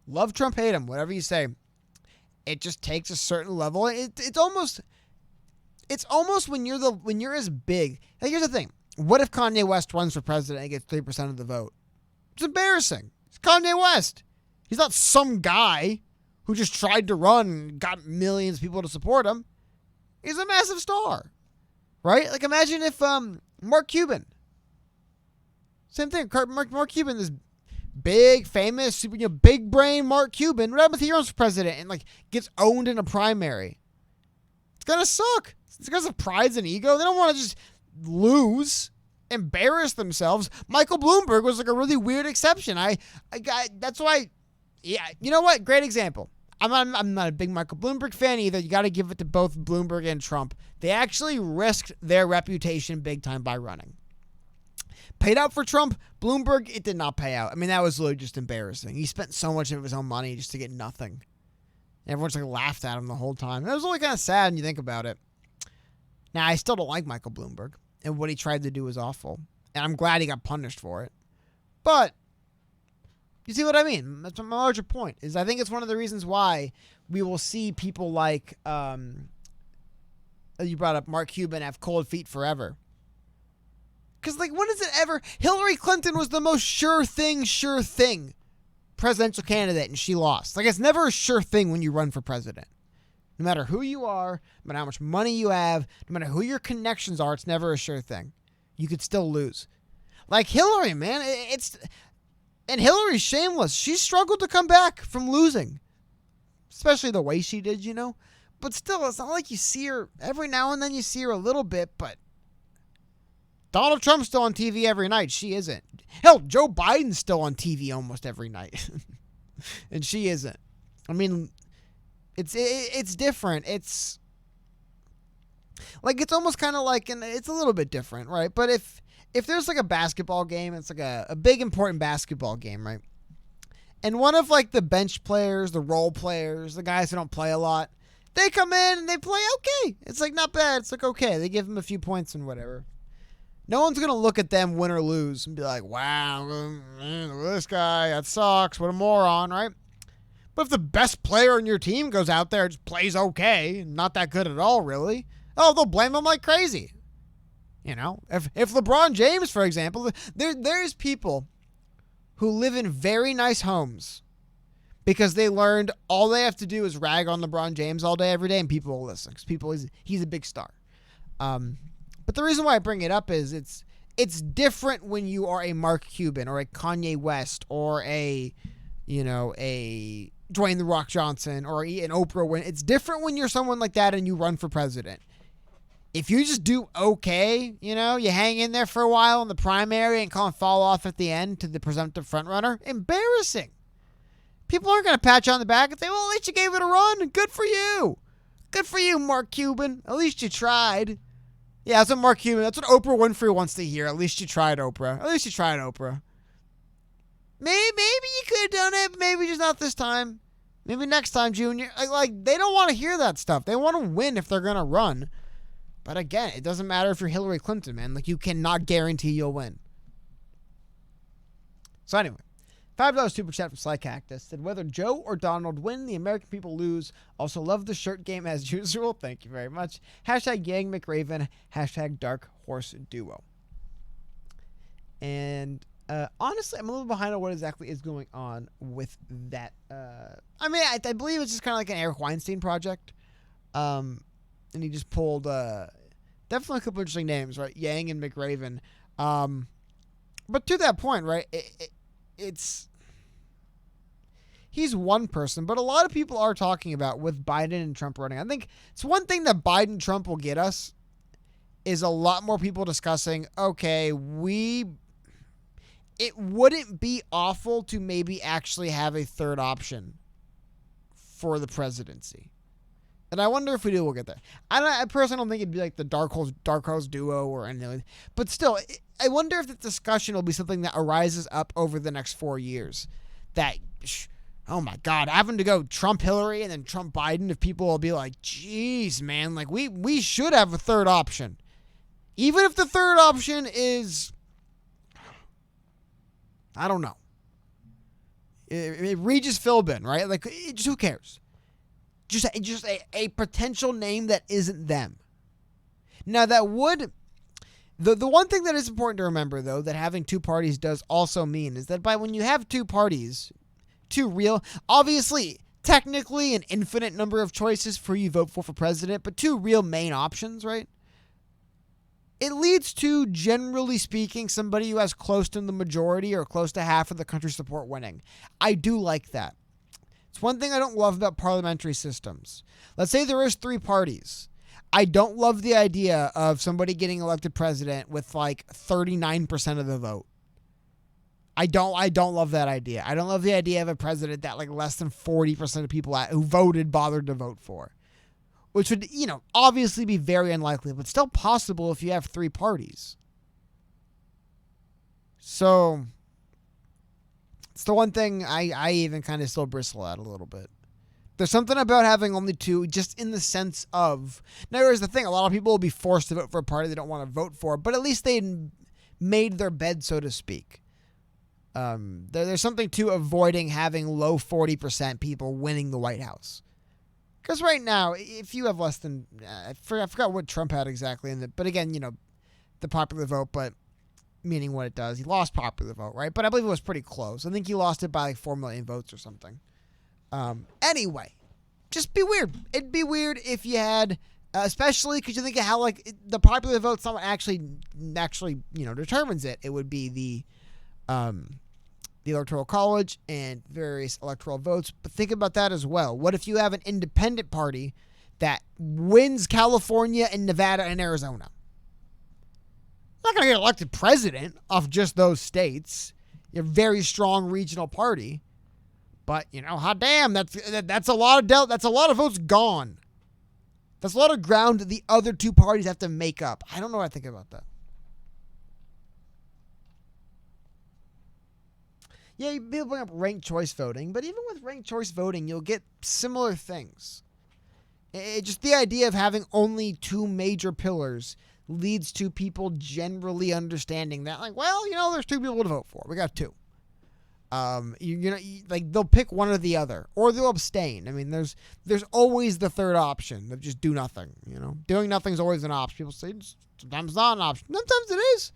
love Trump, hate him, whatever you say, it just takes a certain level. It's almost when you're as big. Like, here's the thing. What if Kanye West runs for president and gets 3% of the vote? It's embarrassing. It's Kanye West. He's not some guy who just tried to run and got millions of people to support him. He's a massive star, right? Like, imagine if Mark Cuban. Same thing. Mark Cuban, this big, famous, super, big brain Mark Cuban. What happens if he runs for president and like gets owned in a primary? It's gonna suck. It's because of pride and ego. They don't want to just lose, embarrass themselves. Michael Bloomberg was like a really weird exception. That's why, yeah, you know what? Great example. I'm not a big Michael Bloomberg fan either. You got to give it to both Bloomberg and Trump. They actually risked their reputation big time by running. Paid out for Trump. Bloomberg, it did not pay out. I mean, that was literally just embarrassing. He spent so much of his own money just to get nothing. Everyone's like laughed at him the whole time. It was really kind of sad when you think about it. Now, I still don't like Michael Bloomberg, and what he tried to do was awful. And I'm glad he got punished for it. But you see what I mean? That's my larger point. Is I think it's one of the reasons why we will see people like you brought up Mark Cuban have cold feet forever. Because like, when is it ever? Hillary Clinton was the most sure thing presidential candidate, and she lost. Like, it's never a sure thing when you run for president. No matter who you are, no matter how much money you have, no matter who your connections are, it's never a sure thing. You could still lose. Like Hillary, man, and Hillary's shameless. She struggled to come back from losing, especially the way she did, But still, it's not like you see her every now and then. You see her a little bit, but Donald Trump's still on TV every night. She isn't. Hell, Joe Biden's still on TV almost every night, and she isn't. I mean, it's different. It's like, it's almost kind of like, and it's a little bit different, right? But if there's like a basketball game, it's like a big important basketball game, right? And one of like the bench players, the role players, the guys who don't play a lot, they come in and they play okay. It's like not bad. It's like okay. They give them a few points and whatever. No one's going to look at them win or lose and be like, wow, this guy, that sucks. What a moron, right? But if the best player on your team goes out there and just plays okay, not that good at all, really, they'll blame him like crazy. If LeBron James, for example, there's people who live in very nice homes because they learned all they have to do is rag on LeBron James all day, every day, and people will listen because he's a big star. But the reason why I bring it up is it's different when you are a Mark Cuban or a Kanye West or a Dwayne The Rock Johnson or an Oprah. When it's different when you're someone like that and you run for president. if you just do okay, you hang in there for a while in the primary and kind of fall off at the end to the presumptive frontrunner, embarrassing. People aren't going to pat you on the back and say, well, at least you gave it a run. Good for you. Good for you, Mark Cuban. At least you tried. Yeah, that's what Mark Cuban, that's what Oprah Winfrey wants to hear. At least you tried, Oprah. At least you tried, Oprah. Maybe you could have done it, but maybe just not this time. Maybe next time, Junior. Like they don't want to hear that stuff. They want to win if they're going to run. But again, it doesn't matter if you're Hillary Clinton, man. Like, you cannot guarantee you'll win. So anyway, $5 super chat from Sly Cactus said, whether Joe or Donald win, the American people lose. Also love the shirt game as usual. Thank you very much. Hashtag Yang McRaven. Hashtag Dark Horse Duo. And honestly, I'm a little behind on what exactly is going on with that. I mean, I believe it's just kind of like an Eric Weinstein project. And he just pulled definitely a couple interesting names, right? Yang and McRaven. But to that point, right, he's one person, but a lot of people are talking about with Biden and Trump running. I think it's one thing that Biden-Trump will get us is a lot more people discussing, okay, it wouldn't be awful to maybe actually have a third option for the presidency. And I wonder if we do, we'll get there. I personally don't think it'd be like the Dark Horse Duo or anything. But still, I wonder if the discussion will be something that arises up over the next 4 years. That, oh my God, having to go Trump Hillary and then Trump Biden, if people will be like, geez, man, like we should have a third option. Even if the third option is, I don't know, Regis Philbin, right? Like, who cares? Just a potential name that isn't them. Now that would, the one thing that is important to remember though, that having two parties does also mean is that when you have two parties, two real, obviously, technically an infinite number of choices for you vote for president, but two real main options, right? It leads to, generally speaking, somebody who has close to the majority or close to half of the country's support winning. I do like that. It's one thing I don't love about parliamentary systems. Let's say there is three parties. I don't love the idea of somebody getting elected president with like 39% of the vote. I don't love that idea. I don't love the idea of a president that like less than 40% of people who voted bothered to vote for. Which would, obviously be very unlikely, but still possible if you have three parties. So it's the one thing I even kind of still bristle at a little bit. There's something about having only two, just in the sense of, now here's the thing, a lot of people will be forced to vote for a party they don't want to vote for, but at least they made their bed, so to speak. There's something to avoiding having low 40% people winning the White House. Because right now, if you have less than, I forgot what Trump had exactly in it, but again, the popular vote, but meaning what it does. He lost popular vote, right? But I believe it was pretty close. I think he lost it by like 4 million votes or something. Anyway, just be weird. It'd be weird if you had, especially because you think of how like the popular vote, someone actually determines it. It would be the Electoral College and various electoral votes. But think about that as well. What if you have an independent party that wins California and Nevada and Arizona? Not going to get elected president off just those states. You're a very strong regional party. But, hot damn, that's a lot of that's a lot of votes gone. That's a lot of ground that the other two parties have to make up. I don't know what I think about that. Yeah, people bring up ranked choice voting, but even with ranked choice voting, you'll get similar things. Just the idea of having only two major pillars leads to people generally understanding that, like, well, there's two people to vote for. We got two. Like they'll pick one or the other, or they'll abstain. I mean, there's always the third option of just do nothing. Doing nothing is always an option. People say sometimes it's not an option. Sometimes it is.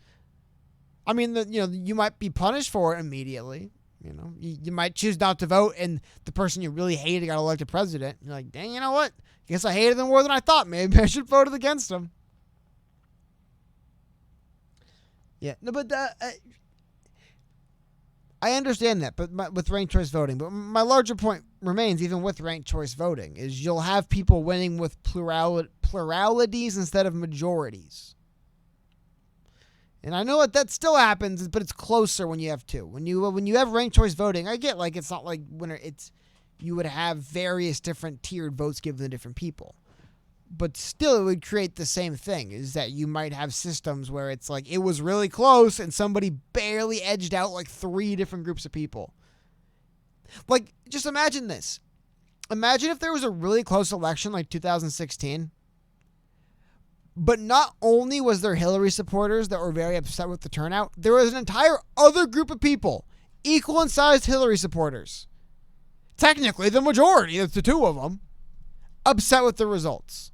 I mean, you might be punished for it immediately. You might choose not to vote, and the person you really hated got elected president. You're like, dang, you know what? I guess I hated them more than I thought. Maybe I should vote against them. Yeah, no, but I understand that, but with ranked choice voting. But my larger point remains, even with ranked choice voting, is you'll have people winning with pluralities instead of majorities. And I know that still happens, but it's closer when you have two. When you have ranked choice voting, I get like it's not like winner. You would have various different tiered votes given to different people. But still, it would create the same thing, is that you might have systems where it's like it was really close and somebody barely edged out like 3 different groups of people. Like, just imagine this. Imagine if there was a really close election like 2016, but not only was there Hillary supporters that were very upset with the turnout, there was an entire other group of people, equal in size Hillary supporters. Technically, the majority, it's the 2 of them, upset with the results.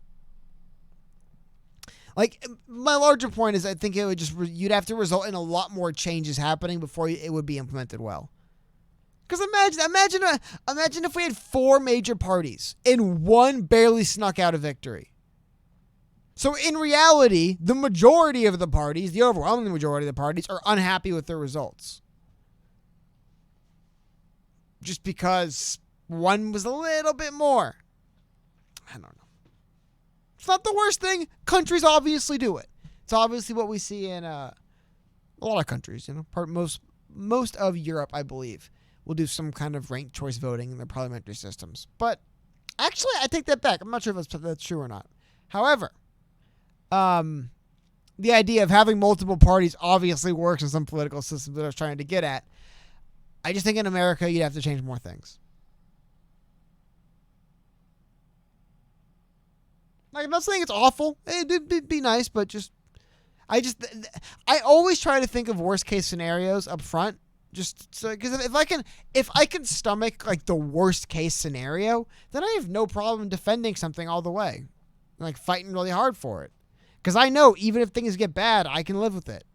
Like, my larger point is I think it would you'd have to result in a lot more changes happening before it would be implemented well. Because imagine if we had 4 major parties and one barely snuck out a victory. So in reality, the majority of the parties, the overwhelming majority of the parties, are unhappy with their results. Just because one was a little bit more. I don't know. It's not the worst thing. Countries obviously do it. It's obviously what we see in a lot of countries. Most of Europe, I believe, will do some kind of ranked choice voting in their parliamentary systems. But actually, I take that back. I'm not sure if that's true or not. However, the idea of having multiple parties obviously works in some political systems that I was trying to get at. I just think in America, you'd have to change more things. Like, I'm not saying it's awful. It'd be nice, but I always try to think of worst case scenarios up front. Just so, because if I can stomach like the worst case scenario, then I have no problem defending something all the way, like fighting really hard for it. Because I know even if things get bad, I can live with it.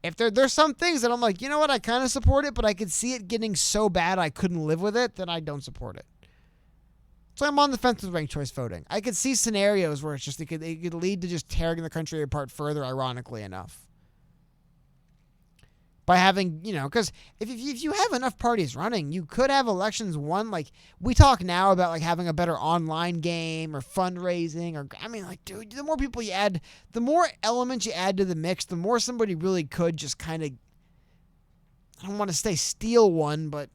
If there's some things that I'm like, you know what, I kind of support it, but I could see it getting so bad I couldn't live with it, then I don't support it. So I'm on the fence with ranked choice voting. I could see scenarios where it could lead to just tearing the country apart further, ironically enough. By having, because if you have enough parties running, you could have elections won. Like, we talk now about like having a better online game or fundraising, or dude, the more people you add, the more elements you add to the mix, the more somebody really could just kind of, I don't want to say steal one, but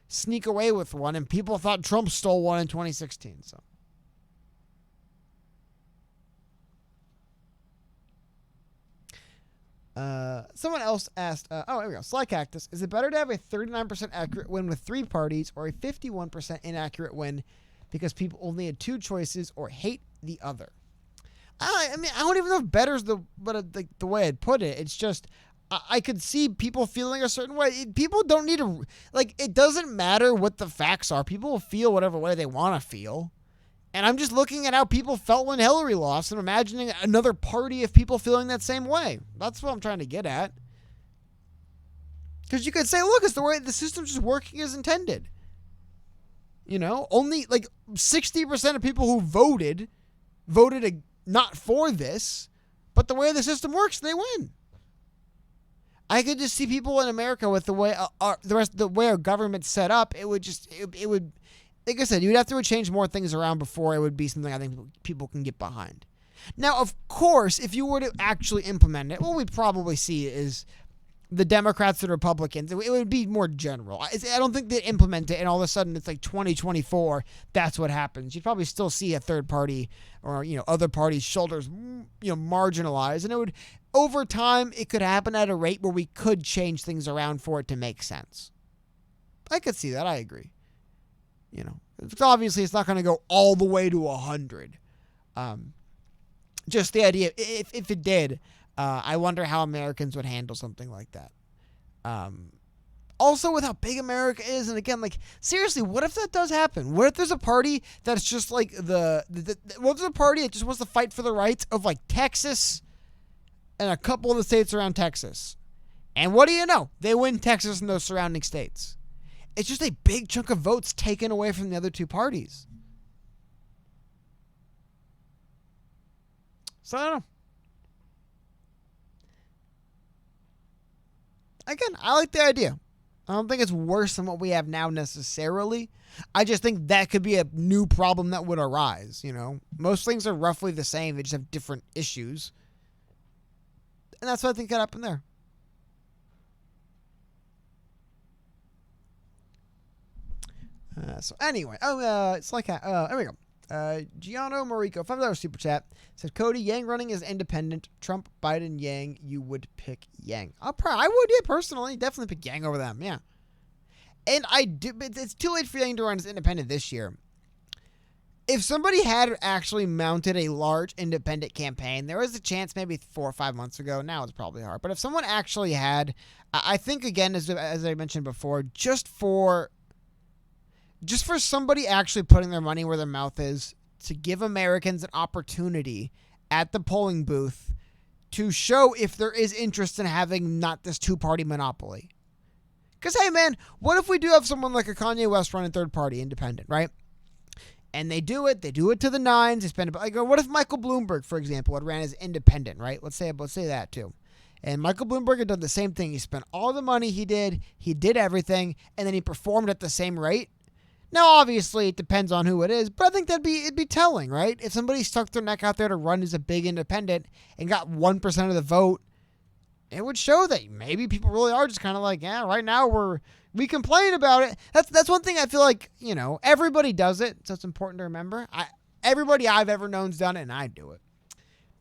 sneak away with one, and people thought Trump stole one in 2016. So, someone else asked, here we go. Sly Cactus, is it better to have a 39% accurate win with 3 parties or a 51% inaccurate win because people only had 2 choices or hate the other? I don't even know if better's the way I'd put it. It's just, I could see people feeling a certain way. People don't need to, it doesn't matter what the facts are. People will feel whatever way they want to feel. And I'm just looking at how people felt when Hillary lost and imagining another party of people feeling that same way. That's what I'm trying to get at. Because you could say, look, it's the way the system's just working as intended. Only 60% of people who voted not for this, but the way the system works, they win. I could just see people in America with the way the way our government's set up. It would, like I said, you'd have to change more things around before it would be something I think people can get behind. Now, of course, if you were to actually implement it, what we'd probably see is the Democrats and Republicans. It would be more general. I don't think they'd implement it and all of a sudden it's like 2024. That's what happens. You'd probably still see a third party or, other parties' shoulders, marginalized. And it would, over time, it could happen at a rate where we could change things around for it to make sense. I could see that. I agree. Obviously it's not going to go all the way to 100. Just the idea, if it did, I wonder how Americans would handle something like that. Also, with how big America is, and again, seriously, what if that does happen? What if there's a party that's just like what if there's a party that just wants to fight for the rights of Texas and a couple of the states around Texas? And what do you know? They win Texas and those surrounding states. It's just a big chunk of votes taken away from the other 2 parties. So I don't know. Again, I like the idea. I don't think it's worse than what we have now necessarily. I just think that could be a new problem that would arise, you know. Most things are roughly the same. They just have different issues. And that's what I think could happen there. So anyway, it's like, there we go. Gianno Morico, $5 super chat, said, Cody, Yang running as independent. Trump, Biden, Yang. You would pick Yang. I would, yeah, personally. Definitely pick Yang over them, yeah. And I do, but it's too late for Yang to run as independent this year. If somebody had actually mounted a large independent campaign, there was a chance maybe 4 or 5 months ago. Now it's probably hard. But if someone actually had, I think, again, as I mentioned before, just for somebody actually putting their money where their mouth is, to give Americans an opportunity at the polling booth to show if there is interest in having not this two-party monopoly. Because, hey, man, what if we do have someone like a Kanye West running third-party independent, right? And they do it to the nines. They spend like, what if Michael Bloomberg, for example, had ran as independent, right? Let's say that too. And Michael Bloomberg had done the same thing. He spent all the money he did everything, and then he performed at the same rate. Now, obviously, it depends on who it is, but I think it'd be telling, right? If somebody stuck their neck out there to run as a big independent and got 1% of the vote, it would show that maybe people really are just kind of like, yeah, right now we complain about it. That's one thing I feel like, you know, everybody does it, so it's important to remember. Everybody I've ever known's done it, and I do it.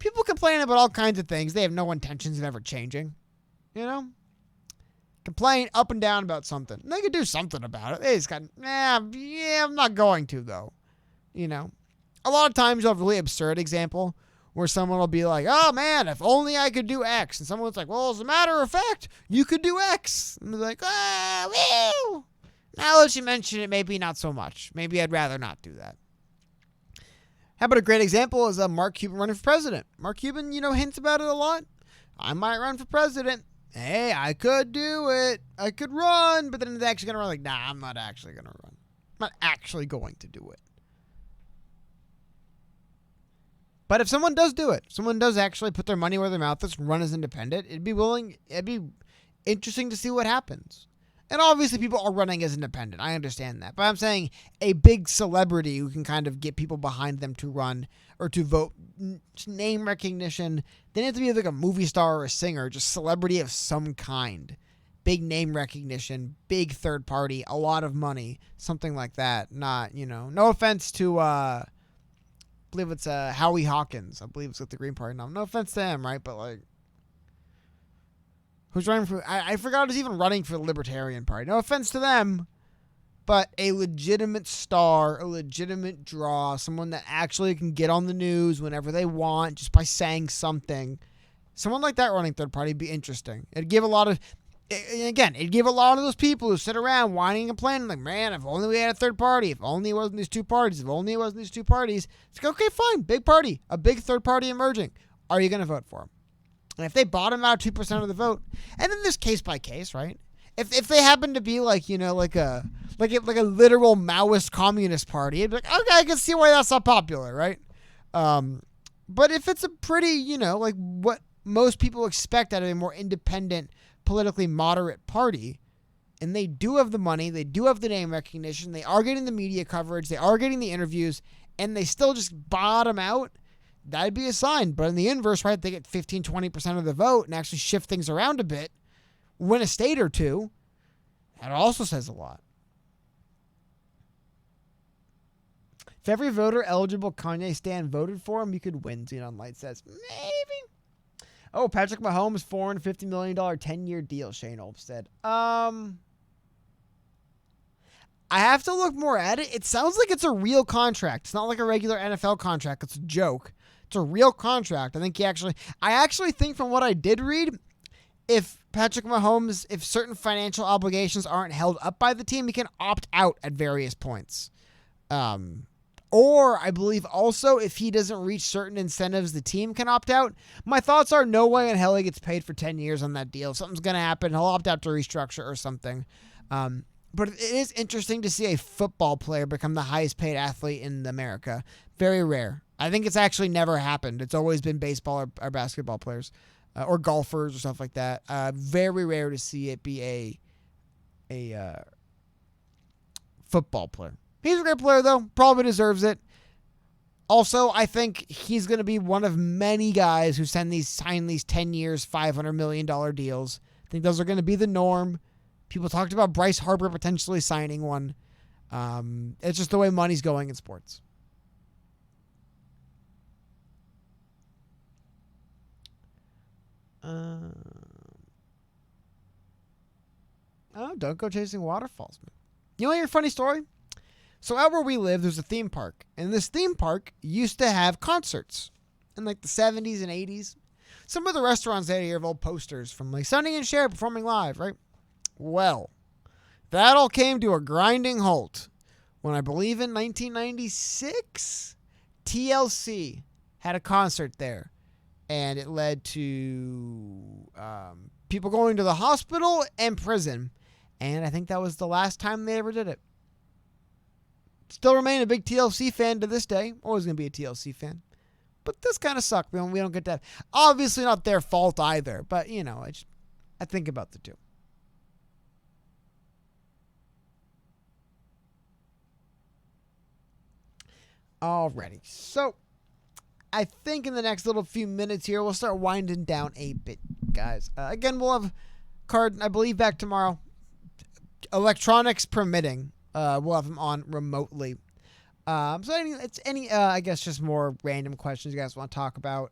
People complain about all kinds of things. They have no intentions of ever changing, you know? Complain up and down about something. And they could do something about it. They just got, I'm not going to, though. You know? A lot of times you'll have a really absurd example where someone will be like, oh, man, if only I could do X. And someone's like, well, as a matter of fact, you could do X. And they're like, well, now that you mention it, maybe not so much. Maybe I'd rather not do that. How about a great example is Mark Cuban running for president. Mark Cuban, you know, hints about it a lot. I might run for president. Hey, I could do it. I could run. But then they're actually going to run like, nah, I'm not actually going to run. I'm not actually going to do it. But if someone does do it, someone does actually put their money where their mouth is, run as independent, it'd be interesting to see what happens. And obviously people are running as independent. I understand that. But I'm saying a big celebrity who can kind of get people behind them to run or to vote, name recognition. They have to be like a movie star or a singer, just celebrity of some kind. Big name recognition, big third party, a lot of money, something like that. Not, you know, no offense to, I believe it's Howie Hawkins. I believe it's with the Green Party now. No offense to him, right? But like, who's running for? I forgot who's even running for the Libertarian Party. No offense to them, but a legitimate star, a legitimate draw, someone that actually can get on the news whenever they want just by saying something. Someone like that running third party would be interesting. It'd give a lot of those people who sit around whining and complaining, like, man, if only we had a third party, if only it wasn't these two parties, It's like, okay, fine, big party, a big third party emerging. Are you going to vote for them? And if they bottom out 2% of the vote, and then there's case by case, right? If they happen to be like, you know, like a literal Maoist communist party, it'd be like, okay, I can see why that's not popular, right? But if it's a pretty, you know, like what most people expect out of a more independent, politically moderate party, and they do have the money, they do have the name recognition, they are getting the media coverage, they are getting the interviews, and they still just bottom out, that'd be a sign. But in the inverse, right, they get 15, 20% of the vote and actually shift things around a bit, win a state or two, that also says a lot. If every voter eligible Kanye stan voted for him, you could win, Xenon Light says. Maybe. Oh, Patrick Mahomes, $450 million 10-year deal, Shane Olmstead. I have to look more at it. It sounds like it's a real contract. It's not like a regular NFL contract. It's a joke. It's a real contract. I actually think from what I did read, if Patrick Mahomes, if certain financial obligations aren't held up by the team, he can opt out at various points. Or I believe also if he doesn't reach certain incentives, the team can opt out. My thoughts are no way in hell he gets paid for 10 years on that deal. Something's going to happen. He'll opt out to restructure or something. But it is interesting to see a football player become the highest paid athlete in America. Very rare. I think it's actually never happened. It's always been baseball or basketball players or golfers or stuff like that. Very rare to see it be football player. He's a great player, though. Probably deserves it. Also, I think he's going to be one of many guys who sign these 10 years, $500 million deals. I think those are going to be the norm. People talked about Bryce Harper potentially signing one. It's just the way money's going in sports. Don't go chasing waterfalls, man. You want to hear a funny story? So out where we live, there's a theme park. And this theme park used to have concerts in like the 70s and 80s. Some of the restaurants there have old posters from like Sonny and Cher performing live, right? Well, that all came to a grinding halt when I believe in 1996, TLC had a concert there. And it led to people going to the hospital and prison. And I think that was the last time they ever did it. Still remain a big TLC fan to this day. Always going to be a TLC fan. But this kind of sucked. We don't get that. Obviously not their fault either. But, I think about the two. Alrighty. So, I think in the next little few minutes here, we'll start winding down a bit, guys. Again, we'll have Card, I believe, back tomorrow. Electronics permitting. We'll have them on remotely. I guess just more random questions you guys want to talk about,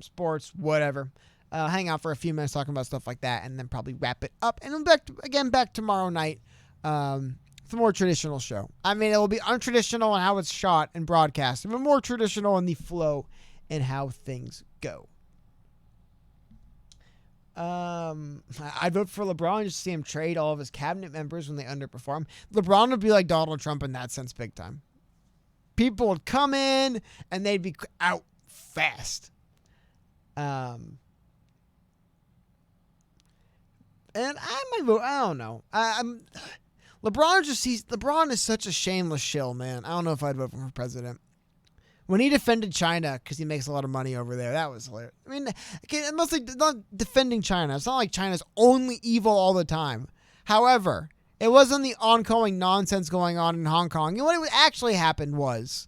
sports, whatever. Hang out for a few minutes talking about stuff like that, and then probably wrap it up. And then back tomorrow night. It's a more traditional show. I mean, it will be untraditional in how it's shot and broadcast, but more traditional in the flow and how things go. I'd vote for LeBron just to see him trade all of his cabinet members when they underperform. LeBron would be like Donald Trump in that sense, big time. People would come in and they'd be out fast. And I might vote. I don't know. LeBron is such a shameless shill, man. I don't know if I'd vote for him for president. When he defended China, because he makes a lot of money over there, that was hilarious. I mean, mostly not defending China. It's not like China's only evil all the time. However, it wasn't the ongoing nonsense going on in Hong Kong. And what actually happened was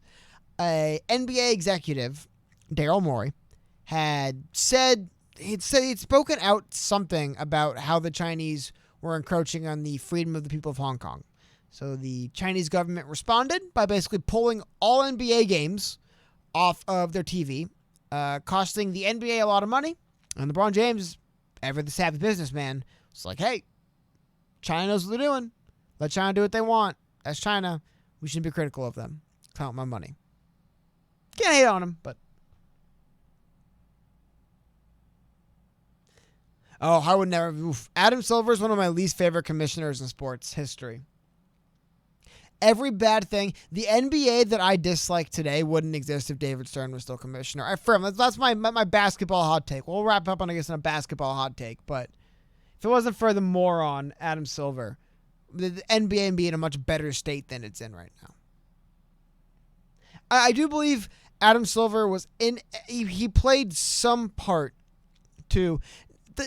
a NBA executive, Daryl Morey, he'd spoken out something about how the Chinese were encroaching on the freedom of the people of Hong Kong. So the Chinese government responded by basically pulling all NBA games off of their TV, costing the NBA a lot of money. And LeBron James, ever the savvy businessman, was like, hey, China knows what they're doing. Let China do what they want. That's China. We shouldn't be critical of them. Count my money. Can't hate on him, but... Oh, I would never... Oof. Adam Silver is one of my least favorite commissioners in sports history. Every bad thing. The NBA that I dislike today wouldn't exist if David Stern was still commissioner. I firm. That's my basketball hot take. We'll wrap up on, I guess, a basketball hot take. But if it wasn't for the moron, Adam Silver, the NBA would be in a much better state than it's in right now. I do believe Adam Silver was in... He played some part to...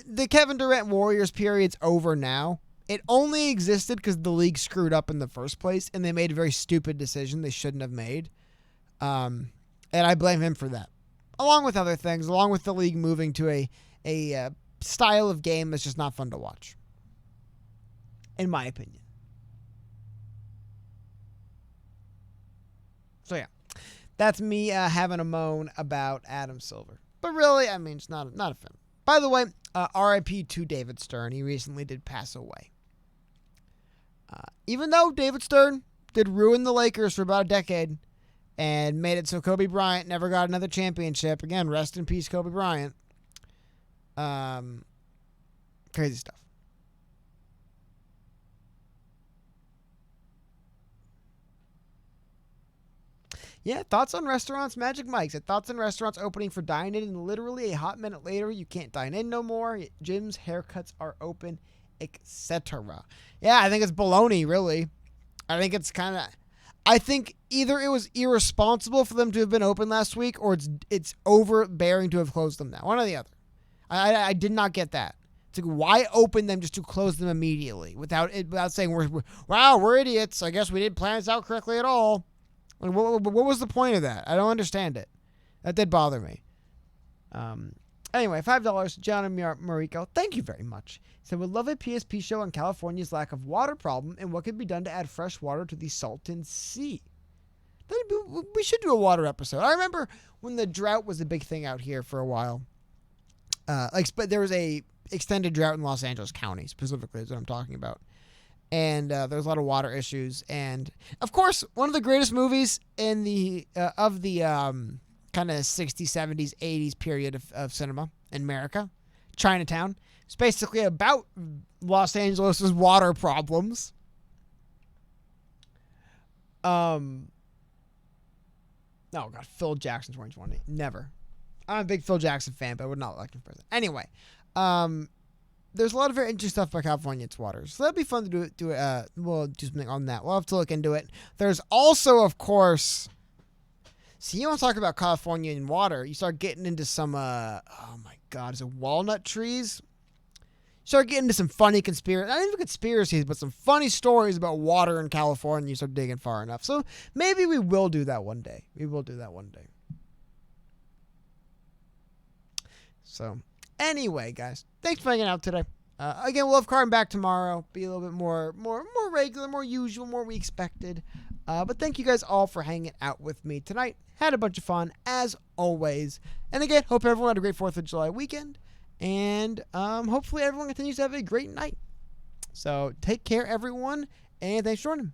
The Kevin Durant Warriors period's over now. It only existed because the league screwed up in the first place, and they made a very stupid decision they shouldn't have made. And I blame him for that. Along with other things, along with the league moving to a style of game that's just not fun to watch. In my opinion. So yeah, that's me having a moan about Adam Silver. But really, I mean, it's not a fan. By the way, RIP to David Stern. He recently did pass away. Even though David Stern did ruin the Lakers for about a decade and made it so Kobe Bryant never got another championship. Again, rest in peace, Kobe Bryant. Crazy stuff. Yeah, thoughts on restaurants, Magic Mike's. Thoughts on restaurants opening for dine-in, and literally a hot minute later, you can't dine in no more. Gyms, haircuts are open, etc. Yeah, I think it's baloney, really. I think it's kind of... I think either it was irresponsible for them to have been open last week, or it's overbearing to have closed them now. One or the other. I did not get that. It's like, why open them just to close them immediately without saying, we're idiots. I guess we didn't plan this out correctly at all. Like, what was the point of that? I don't understand it. That did bother me. Anyway, $5, John and Mariko. Thank you very much. So we'd love a PSP show on California's lack of water problem and what could be done to add fresh water to the Salton Sea. We should do a water episode. I remember when the drought was a big thing out here for a while. But there was a extended drought in Los Angeles County, specifically, is what I'm talking about. And there was a lot of water issues. And, of course, one of the greatest movies in the kind of 60s, 70s, 80s period of cinema in America, Chinatown. It's basically about Los Angeles' water problems. Oh, God, Phil Jackson 2020. Never. I'm a big Phil Jackson fan, but I would not elect him president. Anyway, there's a lot of very interesting stuff about California and its waters. So that'd be fun to do it. We'll do something on that. We'll have to look into it. There's also, of course... See, you want to talk about California and water, you start getting into some, oh my God, is it walnut trees? You start getting into some funny conspiracies, not even conspiracies, but some funny stories about water in California. You start digging far enough. So maybe we will do that one day. So anyway, guys, thanks for hanging out today. Again, we'll have Carmen back tomorrow. Be a little bit more regular, more usual, more we expected. But thank you guys all for hanging out with me tonight. Had a bunch of fun, as always. And again, hope everyone had a great 4th of July weekend. And hopefully everyone continues to have a great night. So take care, everyone. And thanks for joining.